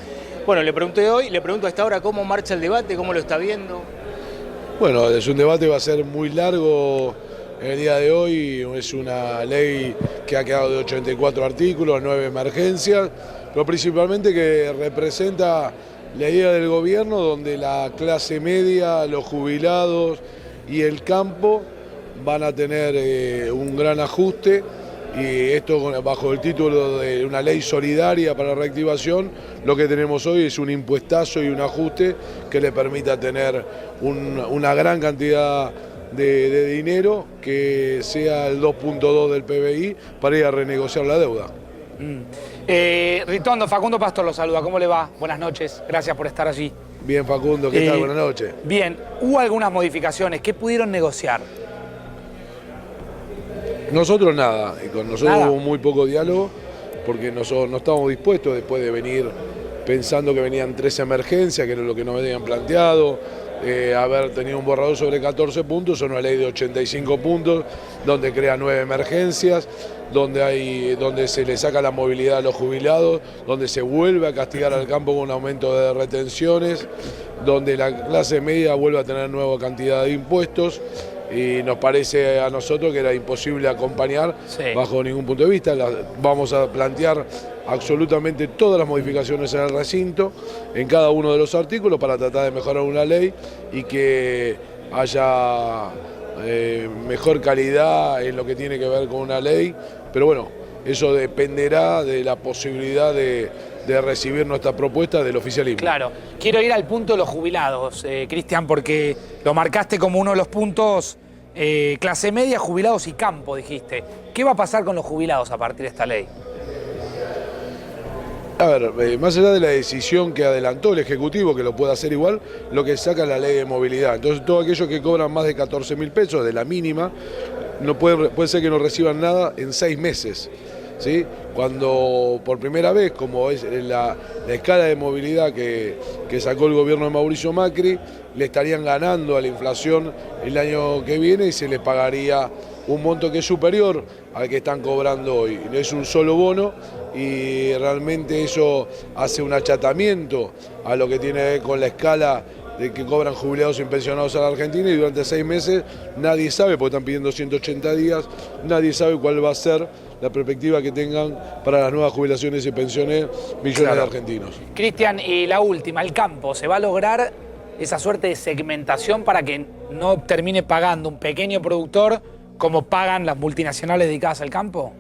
bueno, le pregunté hoy, le pregunto a esta hora cómo marcha el debate, cómo lo está viendo. Bueno, es un debate que va a ser muy largo en el día de hoy. Es una ley que ha quedado de 84 artículos, 9 emergencias, pero principalmente que representa la idea del gobierno donde la clase media, los jubilados y el campo van a tener un gran ajuste, y esto bajo el título de una ley solidaria para la reactivación. Lo que tenemos hoy es un impuestazo y un ajuste que le permita tener una gran cantidad de dinero, que sea el 2.2 del PBI, para ir a renegociar la deuda. Ritondo, Facundo Pastor lo saluda. ¿Cómo le va? Buenas noches. Gracias por estar allí. Bien, Facundo, ¿qué tal? Buenas noches. Bien, hubo algunas modificaciones. ¿Qué pudieron negociar? Nosotros nada, y con nosotros Nada. hubo muy poco diálogo, porque nosotros no estábamos dispuestos, después de venir pensando que venían 3 emergencias, que era lo que nos habían planteado, haber tenido un borrador sobre 14 puntos, una ley de 85 puntos, donde crea 9 emergencias, donde se le saca la movilidad a los jubilados, donde se vuelve a castigar al campo con un aumento de retenciones, donde la clase media vuelve a tener nueva cantidad de impuestos. Y nos parece a nosotros que era imposible acompañar bajo ningún punto de vista. Vamos a plantear absolutamente todas las modificaciones en el recinto, en cada uno de los artículos, para tratar de mejorar una ley y que haya mejor calidad en lo que tiene que ver con una ley. Pero bueno, eso dependerá de la posibilidad de recibir nuestra propuesta del oficialismo. Claro, quiero ir al punto de los jubilados, Cristian, porque lo marcaste como uno de los puntos, clase media, jubilados y campo, dijiste. ¿Qué va a pasar con los jubilados a partir de esta ley? A ver, más allá de la decisión que adelantó el Ejecutivo, que lo puede hacer igual, lo que saca la ley de movilidad. Entonces, todos aquellos que cobran más de 14.000 pesos, de la mínima, no puede ser que no reciban nada en 6 meses. ¿Sí? Cuando por primera vez, como es la escala de movilidad que sacó el gobierno de Mauricio Macri, le estarían ganando a la inflación el año que viene y se les pagaría un monto que es superior al que están cobrando hoy. No es un solo bono, y realmente eso hace un achatamiento a lo que tiene que ver con la escala de que cobran jubilados y pensionados a la Argentina, y durante 6 meses nadie sabe, porque están pidiendo 180 días, nadie sabe cuál va a ser la perspectiva que tengan para las nuevas jubilaciones y pensiones millones de argentinos. Cristian, y la última, el campo. ¿Se va a lograr esa suerte de segmentación para que no termine pagando un pequeño productor como pagan las multinacionales dedicadas al campo?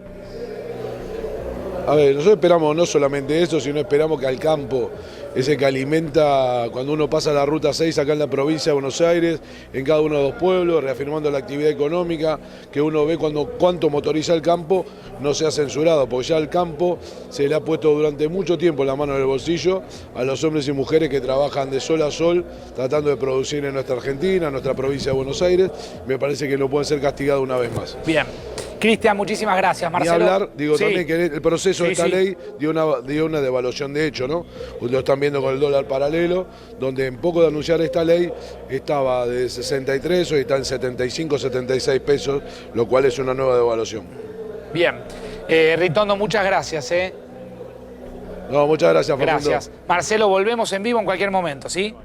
A ver, nosotros esperamos no solamente eso, sino esperamos que al campo, ese que alimenta cuando uno pasa la Ruta 6 acá en la provincia de Buenos Aires, en cada uno de los pueblos, reafirmando la actividad económica, que uno ve cuánto motoriza el campo, no sea censurado, porque ya al campo se le ha puesto durante mucho tiempo la mano en el bolsillo a los hombres y mujeres que trabajan de sol a sol, tratando de producir en nuestra Argentina, en nuestra provincia de Buenos Aires. Me parece que no pueden ser castigados una vez más. Bien. Cristian, muchísimas gracias, Marcelo. Ni hablar, digo, Sí. también que el proceso de esta ley dio una devaluación de hecho, ¿no? Lo están viendo con el dólar paralelo, donde en poco de anunciar esta ley estaba de 63, hoy está en 75, 76 pesos, lo cual es una nueva devaluación. Bien. Ritondo, muchas gracias. No, muchas gracias, Facundo. Gracias. Marcelo, volvemos en vivo en cualquier momento, ¿sí?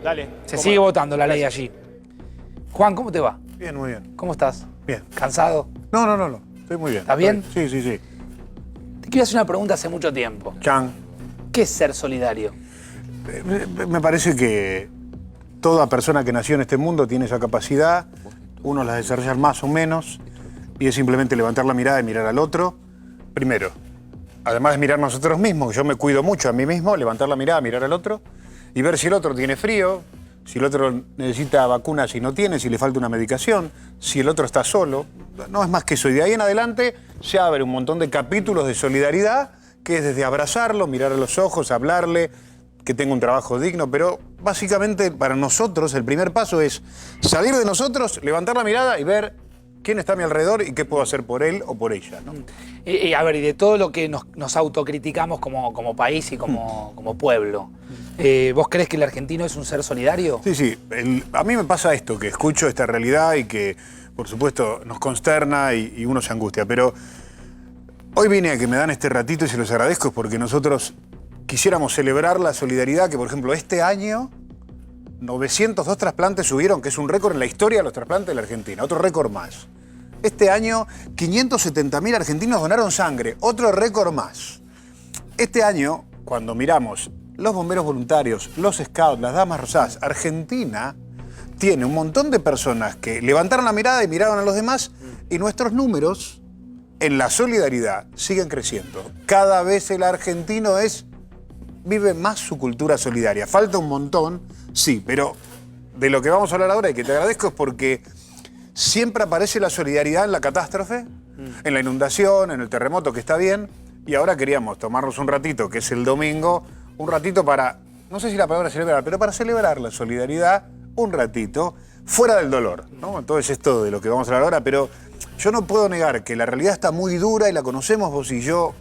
Dale. Se sigue votando la ley allí. Juan, ¿cómo te va? Bien, muy bien. ¿Cómo estás? Bien. ¿Cansado? No. Estoy muy bien. ¿Estás bien? Sí. Te quiero hacer una pregunta hace mucho tiempo. Chan. ¿Qué es ser solidario? Me parece que toda persona que nació en este mundo tiene esa capacidad, unos la desarrollan más o menos, y es simplemente levantar la mirada y mirar al otro. Primero, además de mirar nosotros mismos, yo me cuido mucho a mí mismo, levantar la mirada, mirar al otro y ver si el otro tiene frío, si el otro necesita vacunas y no tiene, si le falta una medicación, si el otro está solo. No es más que eso. Y de ahí en adelante se abre un montón de capítulos de solidaridad, que es desde abrazarlo, mirar a los ojos, hablarle, que tenga un trabajo digno, pero básicamente para nosotros el primer paso es salir de nosotros, levantar la mirada y ver quién está a mi alrededor y qué puedo hacer por él o por ella, ¿no? A ver, y de todo lo que nos autocriticamos como país y como pueblo, ¿vos crees que el argentino es un ser solidario? Sí, sí. A mí me pasa esto, que escucho esta realidad y que, por supuesto, nos consterna y uno se angustia. Pero hoy vine a que me dan este ratito y se los agradezco porque nosotros quisiéramos celebrar la solidaridad que, por ejemplo, este año 902 trasplantes subieron, que es un récord en la historia de los trasplantes de la Argentina, otro récord más. Este año 570.000 argentinos donaron sangre, otro récord más. Este año, cuando miramos los bomberos voluntarios, los scouts, las damas rosadas, Argentina tiene un montón de personas que levantaron la mirada y miraron a los demás y nuestros números en la solidaridad siguen creciendo. Cada vez el argentino vive más su cultura solidaria. Falta un montón, sí, pero de lo que vamos a hablar ahora y que te agradezco es porque siempre aparece la solidaridad en la catástrofe, en la inundación, en el terremoto, que está bien, y ahora queríamos tomarnos un ratito, que es el domingo, un ratito para, no sé si la palabra celebrar, pero para celebrar la solidaridad, un ratito, fuera del dolor, ¿no? Entonces esto de lo que vamos a hablar ahora, pero yo no puedo negar que la realidad está muy dura y la conocemos vos y yo,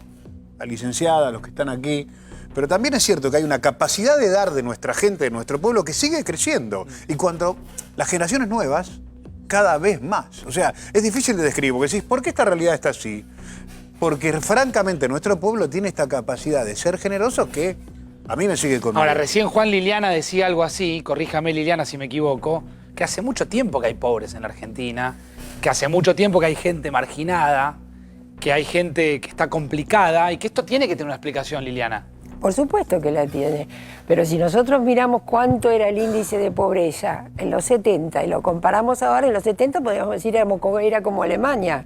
la licenciada, los que están aquí, pero también es cierto que hay una capacidad de dar de nuestra gente, de nuestro pueblo, que sigue creciendo. Y cuando las generaciones nuevas, cada vez más. O sea, es difícil de describir, porque decís, ¿por qué esta realidad está así? Porque francamente nuestro pueblo tiene esta capacidad de ser generoso que a mí me sigue conmigo. Ahora, recién Juan Liliana decía algo así, corríjame Liliana si me equivoco, que hace mucho tiempo que hay pobres en la Argentina, que hace mucho tiempo que hay gente marginada, que hay gente que está complicada y que esto tiene que tener una explicación, Liliana. Por supuesto que la tiene, pero si nosotros miramos cuánto era el índice de pobreza en los 70 y lo comparamos ahora, en los 70 podríamos decir era como Alemania.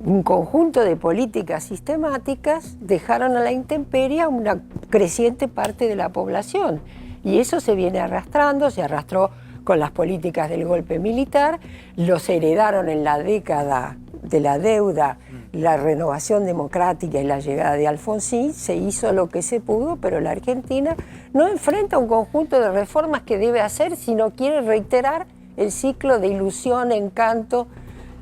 Un conjunto de políticas sistemáticas dejaron a la intemperie a una creciente parte de la población y eso se viene arrastrando, se arrastró con las políticas del golpe militar, los heredaron en la década de la deuda, la renovación democrática y la llegada de Alfonsín, se hizo lo que se pudo, pero la Argentina no enfrenta un conjunto de reformas que debe hacer si no quiere reiterar el ciclo de ilusión, encanto,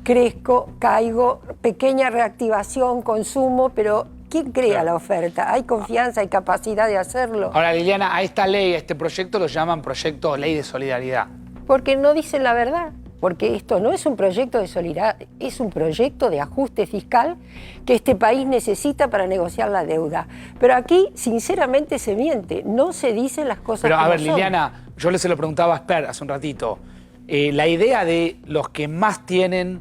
crezco, caigo, pequeña reactivación, consumo, pero ¿quién crea la oferta? ¿Hay confianza, hay capacidad de hacerlo? Ahora, Liliana, a esta ley, a este proyecto lo llaman proyecto Ley de Solidaridad. Porque no dicen la verdad. Porque esto no es un proyecto de solidaridad, es un proyecto de ajuste fiscal que este país necesita para negociar la deuda. Pero aquí, sinceramente, se miente, no se dicen las cosas Pero, como a ver, son. Liliana, yo se lo preguntaba a Esper hace un ratito. La idea de los que más tienen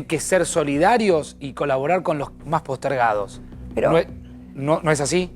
que ser solidarios y colaborar con los más postergados. Pero, ¿No es así?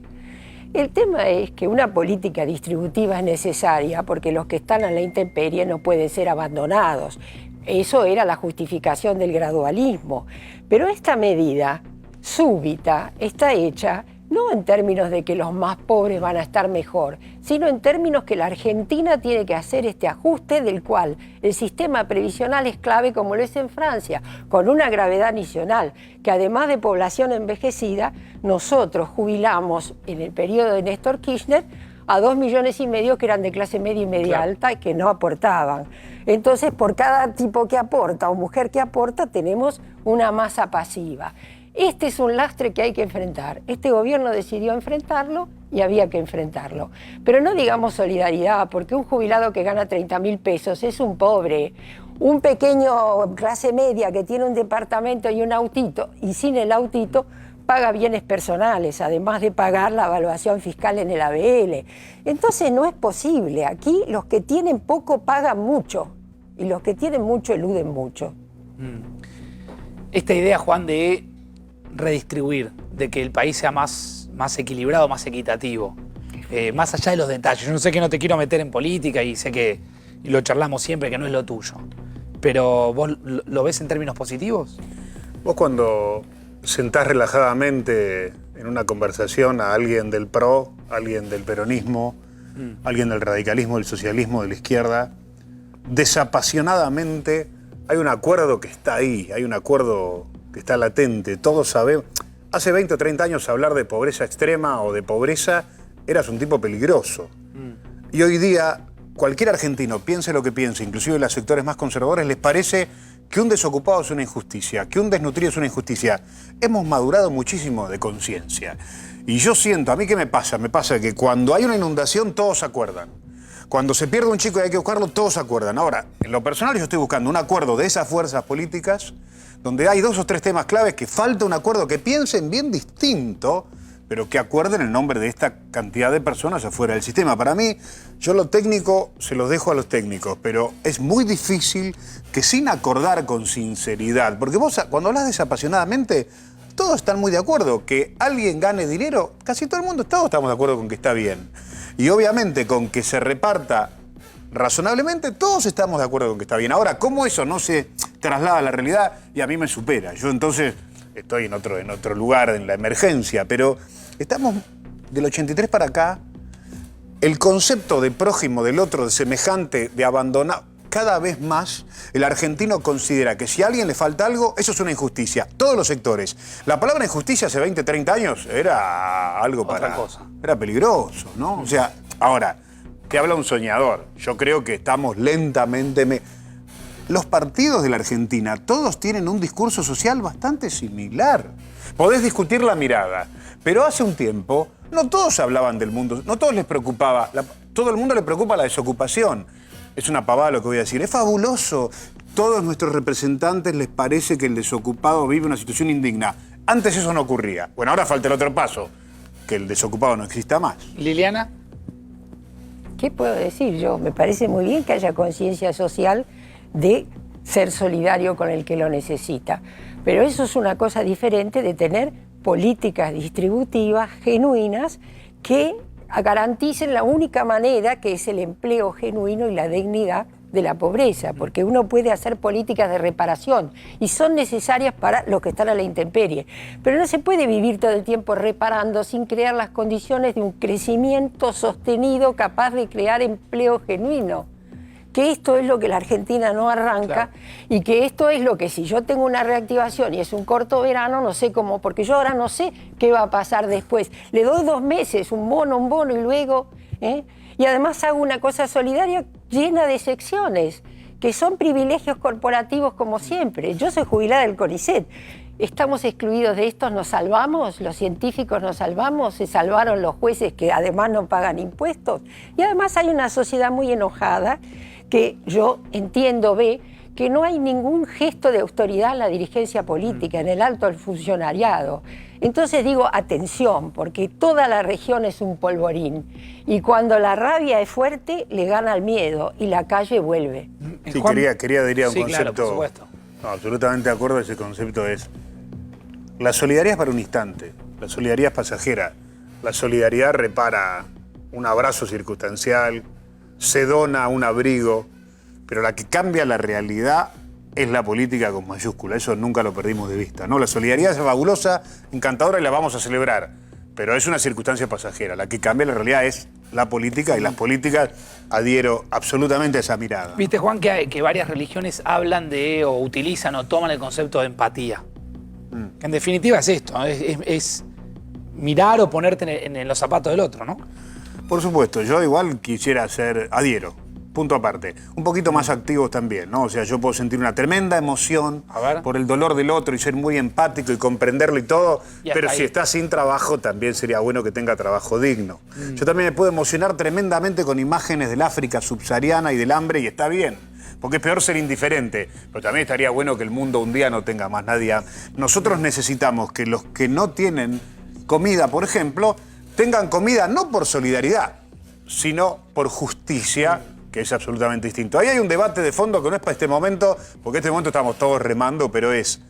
el tema es que una política distributiva es necesaria porque los que están a la intemperie no pueden ser abandonados. Eso era la justificación del gradualismo. Pero esta medida súbita está hecha no en términos de que los más pobres van a estar mejor, sino en términos que la Argentina tiene que hacer este ajuste del cual el sistema previsional es clave como lo es en Francia, con una gravedad adicional, que además de población envejecida, nosotros jubilamos en el periodo de Néstor Kirchner a 2,5 millones que eran de clase media y media alta y que no aportaban. Entonces, por cada tipo que aporta o mujer que aporta, tenemos una masa pasiva. Este es un lastre que hay que enfrentar. Este gobierno decidió enfrentarlo y había que enfrentarlo. Pero no digamos solidaridad, porque un jubilado que gana 30.000 pesos es un pobre. Un pequeño clase media que tiene un departamento y un autito, y sin el autito, paga bienes personales, además de pagar la evaluación fiscal en el ABL. Entonces no es posible. Aquí los que tienen poco pagan mucho, y los que tienen mucho eluden mucho. Esta idea, Juan, de redistribuir, de que el país sea más equilibrado, más equitativo, más allá de los detalles. Yo no sé que no te quiero meter en política y sé que y lo charlamos siempre, que no es lo tuyo. Pero ¿vos lo ves en términos positivos? Vos cuando sentás relajadamente en una conversación a alguien del PRO, alguien del peronismo, alguien del radicalismo, del socialismo, de la izquierda, desapasionadamente hay un acuerdo que está ahí, hay un acuerdo que está latente, todos sabemos. Hace 20 o 30 años hablar de pobreza extrema o de pobreza eras un tipo peligroso. Y hoy día cualquier argentino, piense lo que piense, inclusive los sectores más conservadores, les parece que un desocupado es una injusticia, que un desnutrido es una injusticia. Hemos madurado muchísimo de conciencia. Y yo siento, ¿a mí qué me pasa? Me pasa que cuando hay una inundación todos se acuerdan. Cuando se pierde un chico y hay que buscarlo, todos se acuerdan. Ahora, en lo personal yo estoy buscando un acuerdo de esas fuerzas políticas donde hay 2 o 3 temas claves que falta un acuerdo que piensen bien distinto, pero que acuerden el nombre de esta cantidad de personas afuera del sistema. Para mí, yo lo técnico se los dejo a los técnicos, pero es muy difícil que sin acordar con sinceridad, porque vos cuando hablas desapasionadamente, todos están muy de acuerdo. Que alguien gane dinero, casi todo el mundo, todos estamos de acuerdo con que está bien. Y obviamente con que se reparta razonablemente, todos estamos de acuerdo con que está bien. Ahora, ¿cómo eso no se traslada a la realidad? Y a mí me supera. Yo entonces estoy en otro lugar, en la emergencia, pero estamos del 83 para acá, el concepto de prójimo, del otro, de semejante, de abandonar, cada vez más el argentino considera que si a alguien le falta algo, eso es una injusticia. Todos los sectores. La palabra injusticia hace 20, 30 años era algo para... Otra cosa. Era peligroso, ¿no? O sea, ahora, ¿qué habla un soñador? Yo creo que estamos lentamente... Los partidos de la Argentina, todos tienen un discurso social bastante similar. Podés discutir la mirada, pero hace un tiempo no todos hablaban del mundo, no todos les preocupaba, todo el mundo le preocupa la desocupación. Es una pavada lo que voy a decir, es fabuloso. Todos nuestros representantes les parece que el desocupado vive una situación indigna. Antes eso no ocurría. Bueno, ahora falta el otro paso, que el desocupado no exista más. Liliana. ¿Qué puedo decir yo? Me parece muy bien que haya conciencia social de ser solidario con el que lo necesita. Pero eso es una cosa diferente de tener políticas distributivas genuinas que garanticen la única manera, que es el empleo genuino y la dignidad de la pobreza, porque uno puede hacer políticas de reparación y son necesarias para los que están a la intemperie. Pero no se puede vivir todo el tiempo reparando sin crear las condiciones de un crecimiento sostenido capaz de crear empleo genuino. Que esto es lo que la Argentina no arranca, claro. Y que esto es lo que si yo tengo una reactivación y es un corto verano, no sé cómo, porque yo ahora no sé qué va a pasar después. Le doy 2 meses, un bono y luego... Y además hago una cosa solidaria llena de secciones, que son privilegios corporativos como siempre. Yo soy jubilada del CONICET. ¿Estamos excluidos de estos? ¿Nos salvamos? ¿Los científicos nos salvamos? ¿Se salvaron los jueces que además no pagan impuestos? Y además hay una sociedad muy enojada que yo entiendo, ve, que no hay ningún gesto de autoridad en la dirigencia política, en el alto del funcionariado. Entonces digo, atención, porque toda la región es un polvorín. Y cuando la rabia es fuerte, le gana el miedo y la calle vuelve. Sí, quería adherir a un concepto. Claro, por supuesto. No, absolutamente de acuerdo, ese concepto es... La solidaridad es para un instante, la solidaridad es pasajera, la solidaridad repara un abrazo circunstancial, se dona un abrigo, pero la que cambia la realidad es la política con mayúscula, eso nunca lo perdimos de vista, ¿no? La solidaridad es fabulosa, encantadora y la vamos a celebrar, pero es una circunstancia pasajera, la que cambia la realidad es la política y las políticas adhiero absolutamente a esa mirada. Viste, Juan, que varias religiones hablan de o utilizan o toman el concepto de empatía. Que en definitiva es esto, ¿no? Es mirar o ponerte en los zapatos del otro, ¿no? Por supuesto, yo igual quisiera ser, adhiero, punto aparte, un poquito más activos también, ¿no? O sea, yo puedo sentir una tremenda emoción por el dolor del otro y ser muy empático y comprenderlo y todo, pero si está sin trabajo también sería bueno que tenga trabajo digno. Yo también me puedo emocionar tremendamente con imágenes del África subsahariana y del hambre y está bien. Porque es peor ser indiferente, pero también estaría bueno que el mundo un día no tenga más nadie. Nosotros necesitamos que los que no tienen comida, por ejemplo, tengan comida no por solidaridad, sino por justicia, que es absolutamente distinto. Ahí hay un debate de fondo que no es para este momento, porque en este momento estamos todos remando, pero es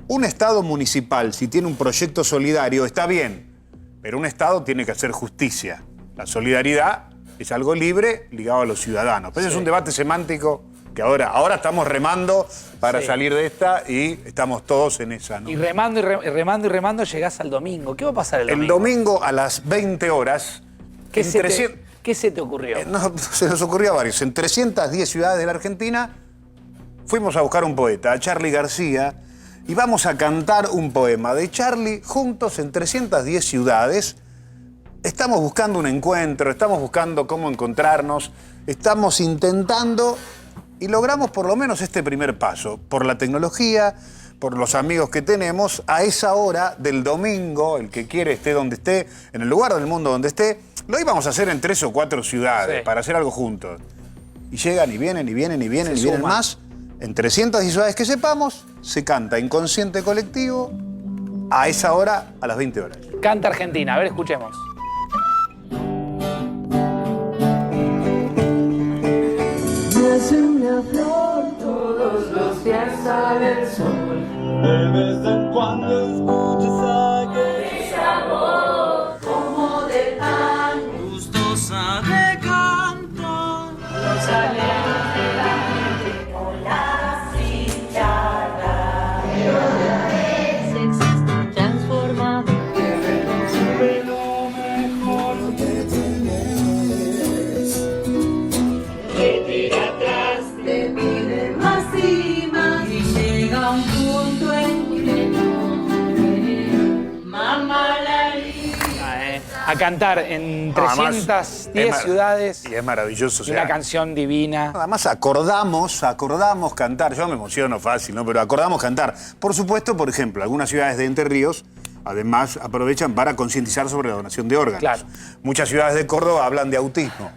un Estado municipal, si tiene un proyecto solidario, está bien, pero un Estado tiene que hacer justicia. La solidaridad es algo libre ligado a los ciudadanos. Pero ese es un debate semántico que ahora estamos remando para salir de esta y estamos todos en esa, ¿no? Y remando y remando llegás al domingo. ¿Qué va a pasar el domingo? El domingo a las 20 horas... ¿Qué se te ocurrió? Se nos ocurrió a varios. En 310 ciudades de la Argentina fuimos a buscar un poeta, a Charly García, y vamos a cantar un poema de Charly juntos en 310 ciudades. Estamos buscando un encuentro, estamos buscando cómo encontrarnos, estamos intentando y logramos por lo menos este primer paso. Por la tecnología, por los amigos que tenemos, a esa hora del domingo, el que quiere esté donde esté, en el lugar del mundo donde esté, lo íbamos a hacer en 3 o 4 ciudades para hacer algo juntos. Y llegan y vienen y vienen y vienen y vienen más. En 310 ciudades que sepamos, se canta Inconsciente Colectivo a esa hora, a las 20 horas. Canta Argentina, a ver, escuchemos. Nace una flor, todos los días sale el sol. De vez en cuando escuchas aquella voz como de pan, gustosa de canto. Los aleros de la gente con la hinchadas, pero a la vez existen transformados. Sube lo mejor que tenés, que tira atrás, te pide más y más, y llega un punto en que no, mamá la A cantar en 310 ciudades. Y es maravilloso. Y una canción divina. Además acordamos cantar. Yo me emociono fácil, ¿no? Pero acordamos cantar. Por supuesto, por ejemplo, algunas ciudades de Entre Ríos además aprovechan para concientizar sobre la donación de órganos. Claro. Muchas ciudades de Córdoba hablan de autismo.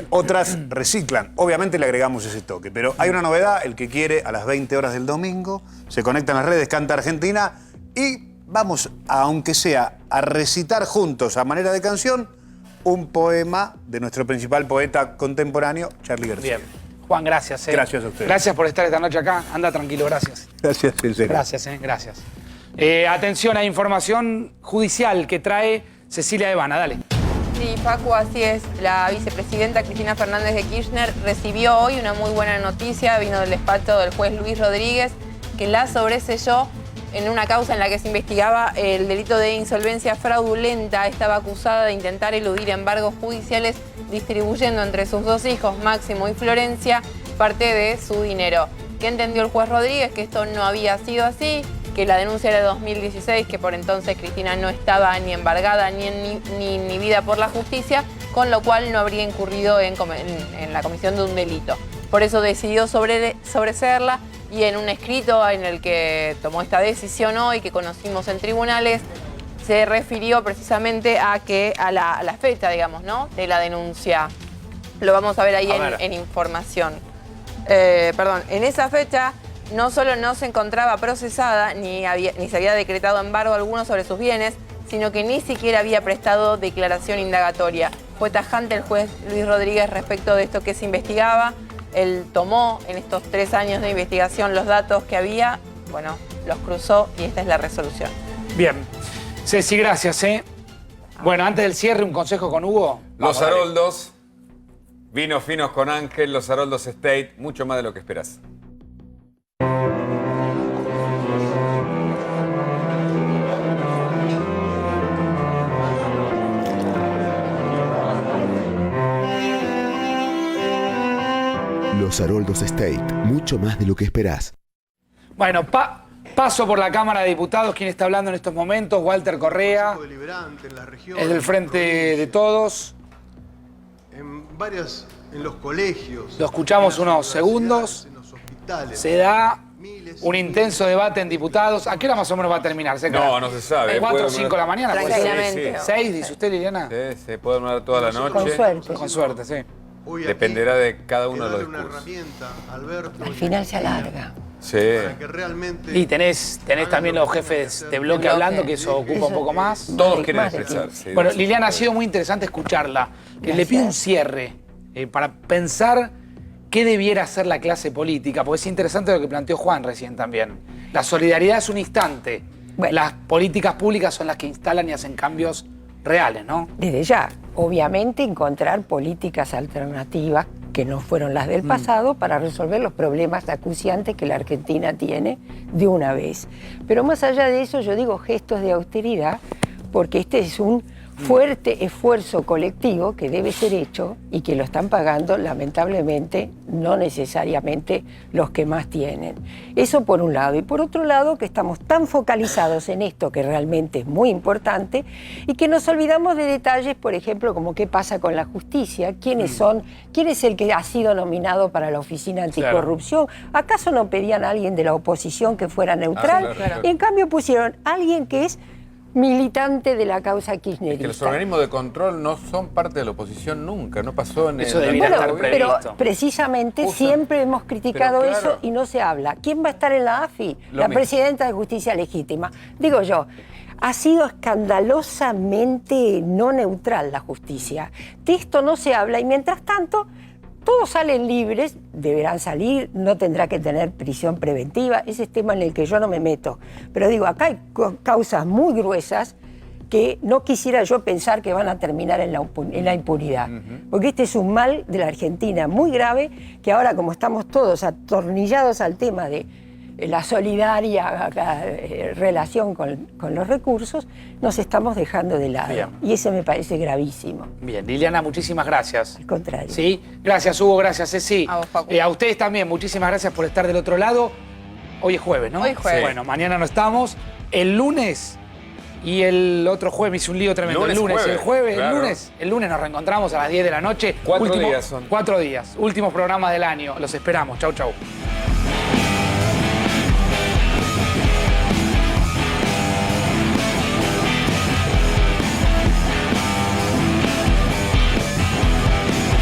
Otras reciclan. Obviamente le agregamos ese toque. Pero hay una novedad. El que quiere, a las 20 horas del domingo, se conecta en las redes, canta Argentina y vamos, aunque sea, a recitar juntos, a manera de canción, un poema de nuestro principal poeta contemporáneo, Charly García. Bien. Juan, gracias. Gracias a ustedes. Gracias por estar esta noche acá. Anda tranquilo, gracias. Gracias, en serio. Gracias, gracias. Atención a información judicial que trae Cecilia Evana. Dale. Sí, Facu, así es. La vicepresidenta Cristina Fernández de Kirchner recibió hoy una muy buena noticia. Vino del despacho del juez Luis Rodríguez, que la sobreselló en una causa en la que se investigaba el delito de insolvencia fraudulenta. Estaba acusada de intentar eludir embargos judiciales distribuyendo entre sus 2 hijos, Máximo y Florencia, parte de su dinero. ¿Qué entendió el juez Rodríguez? Que esto no había sido así, que la denuncia era de 2016, que por entonces Cristina no estaba ni embargada ni inhibida por la justicia, con lo cual no habría incurrido en la comisión de un delito. Por eso decidió sobreseerla y en un escrito en el que tomó esta decisión hoy, que conocimos en tribunales, se refirió precisamente a la fecha, digamos, ¿no?, de la denuncia. Lo vamos a ver ahí en información. Perdón, en esa fecha no solo no se encontraba procesada ni se había decretado embargo alguno sobre sus bienes, sino que ni siquiera había prestado declaración indagatoria. Fue tajante el juez Luis Rodríguez respecto de esto que se investigaba. Él tomó en estos 3 años de investigación los datos que había, bueno, los cruzó y esta es la resolución. Bien. Ceci, gracias, Bueno, antes del cierre, un consejo con Hugo. Los Haroldos, vinos finos con Ángel, Los Haroldos Estate, mucho más de lo que esperás. Los Haroldos Estate, mucho más de lo que esperás. Bueno, paso por la Cámara de Diputados. ¿Quién está hablando en estos momentos? Walter Correa. Es del Frente de Todos. En los colegios. Lo escuchamos unos segundos. En los hospitales. Se da un intenso debate en diputados. ¿A qué hora más o menos va a terminar? No se sabe. 4 o 5 de la mañana. Tranquilamente. 6, dice usted, Liliana. Sí, se puede demorar toda la noche. Con suerte. Con suerte, sí. Dependerá de cada uno de los una discursos. herramienta, Alberto, Al final se alarga. Sí. para que realmente Y tenés también los jefes de bloque hablando, que eso ocupa un poco más. Todos quieren más de expresarse. Bueno, Liliana, ha sido muy interesante escucharla. Le pido un cierre para pensar qué debiera hacer la clase política, porque es interesante lo que planteó Juan recién también. La solidaridad es un instante. Bueno. Las políticas públicas son las que instalan y hacen cambios reales, ¿no? Desde ya, obviamente encontrar políticas alternativas que no fueron las del pasado, para resolver los problemas acuciantes que la Argentina tiene de una vez. Pero más allá de eso, yo digo gestos de austeridad, porque este es un fuerte esfuerzo colectivo que debe ser hecho y que lo están pagando, lamentablemente, no necesariamente los que más tienen. Eso por un lado. Y por otro lado, que estamos tan focalizados en esto, que realmente es muy importante, y que nos olvidamos de detalles, por ejemplo, como qué pasa con la justicia, quiénes son, quién es el que ha sido nominado para la Oficina Anticorrupción. ¿Acaso no pedían a alguien de la oposición que fuera neutral? Claro. Y en cambio pusieron a alguien que es militante de la causa kirchnerista. Que los organismos de control no son parte de la oposición nunca, no pasó en Eso el... debería estar Pero previsto. precisamente siempre hemos criticado Pero claro. eso y no se habla. ¿Quién va a estar en la AFI? Lo La mismo. Presidenta de Justicia Legítima. Digo yo, ha sido escandalosamente no neutral la justicia. De esto no se habla y mientras tanto todos salen libres, deberán salir, no tendrá que tener prisión preventiva, ese es tema en el que yo no me meto. Pero digo, acá hay causas muy gruesas que no quisiera yo pensar que van a terminar en la impunidad. Porque este es un mal de la Argentina muy grave, que ahora como estamos todos atornillados al tema de la solidaria relación con los recursos, nos estamos dejando de lado. Bien. Y eso me parece gravísimo. Bien, Liliana, muchísimas gracias. Al contrario. Sí, gracias Hugo, gracias Ceci. A vos, Facu. A ustedes también, muchísimas gracias por estar del otro lado. Hoy es jueves, ¿no? Hoy es jueves. Bueno, mañana no estamos. El lunes y el otro jueves me hice un lío tremendo. Lunes, el lunes, jueves, el jueves, claro. el lunes nos reencontramos a las 10 de la noche. 4 días son. 4 días, últimos programas del año. Los esperamos. Chau, chau.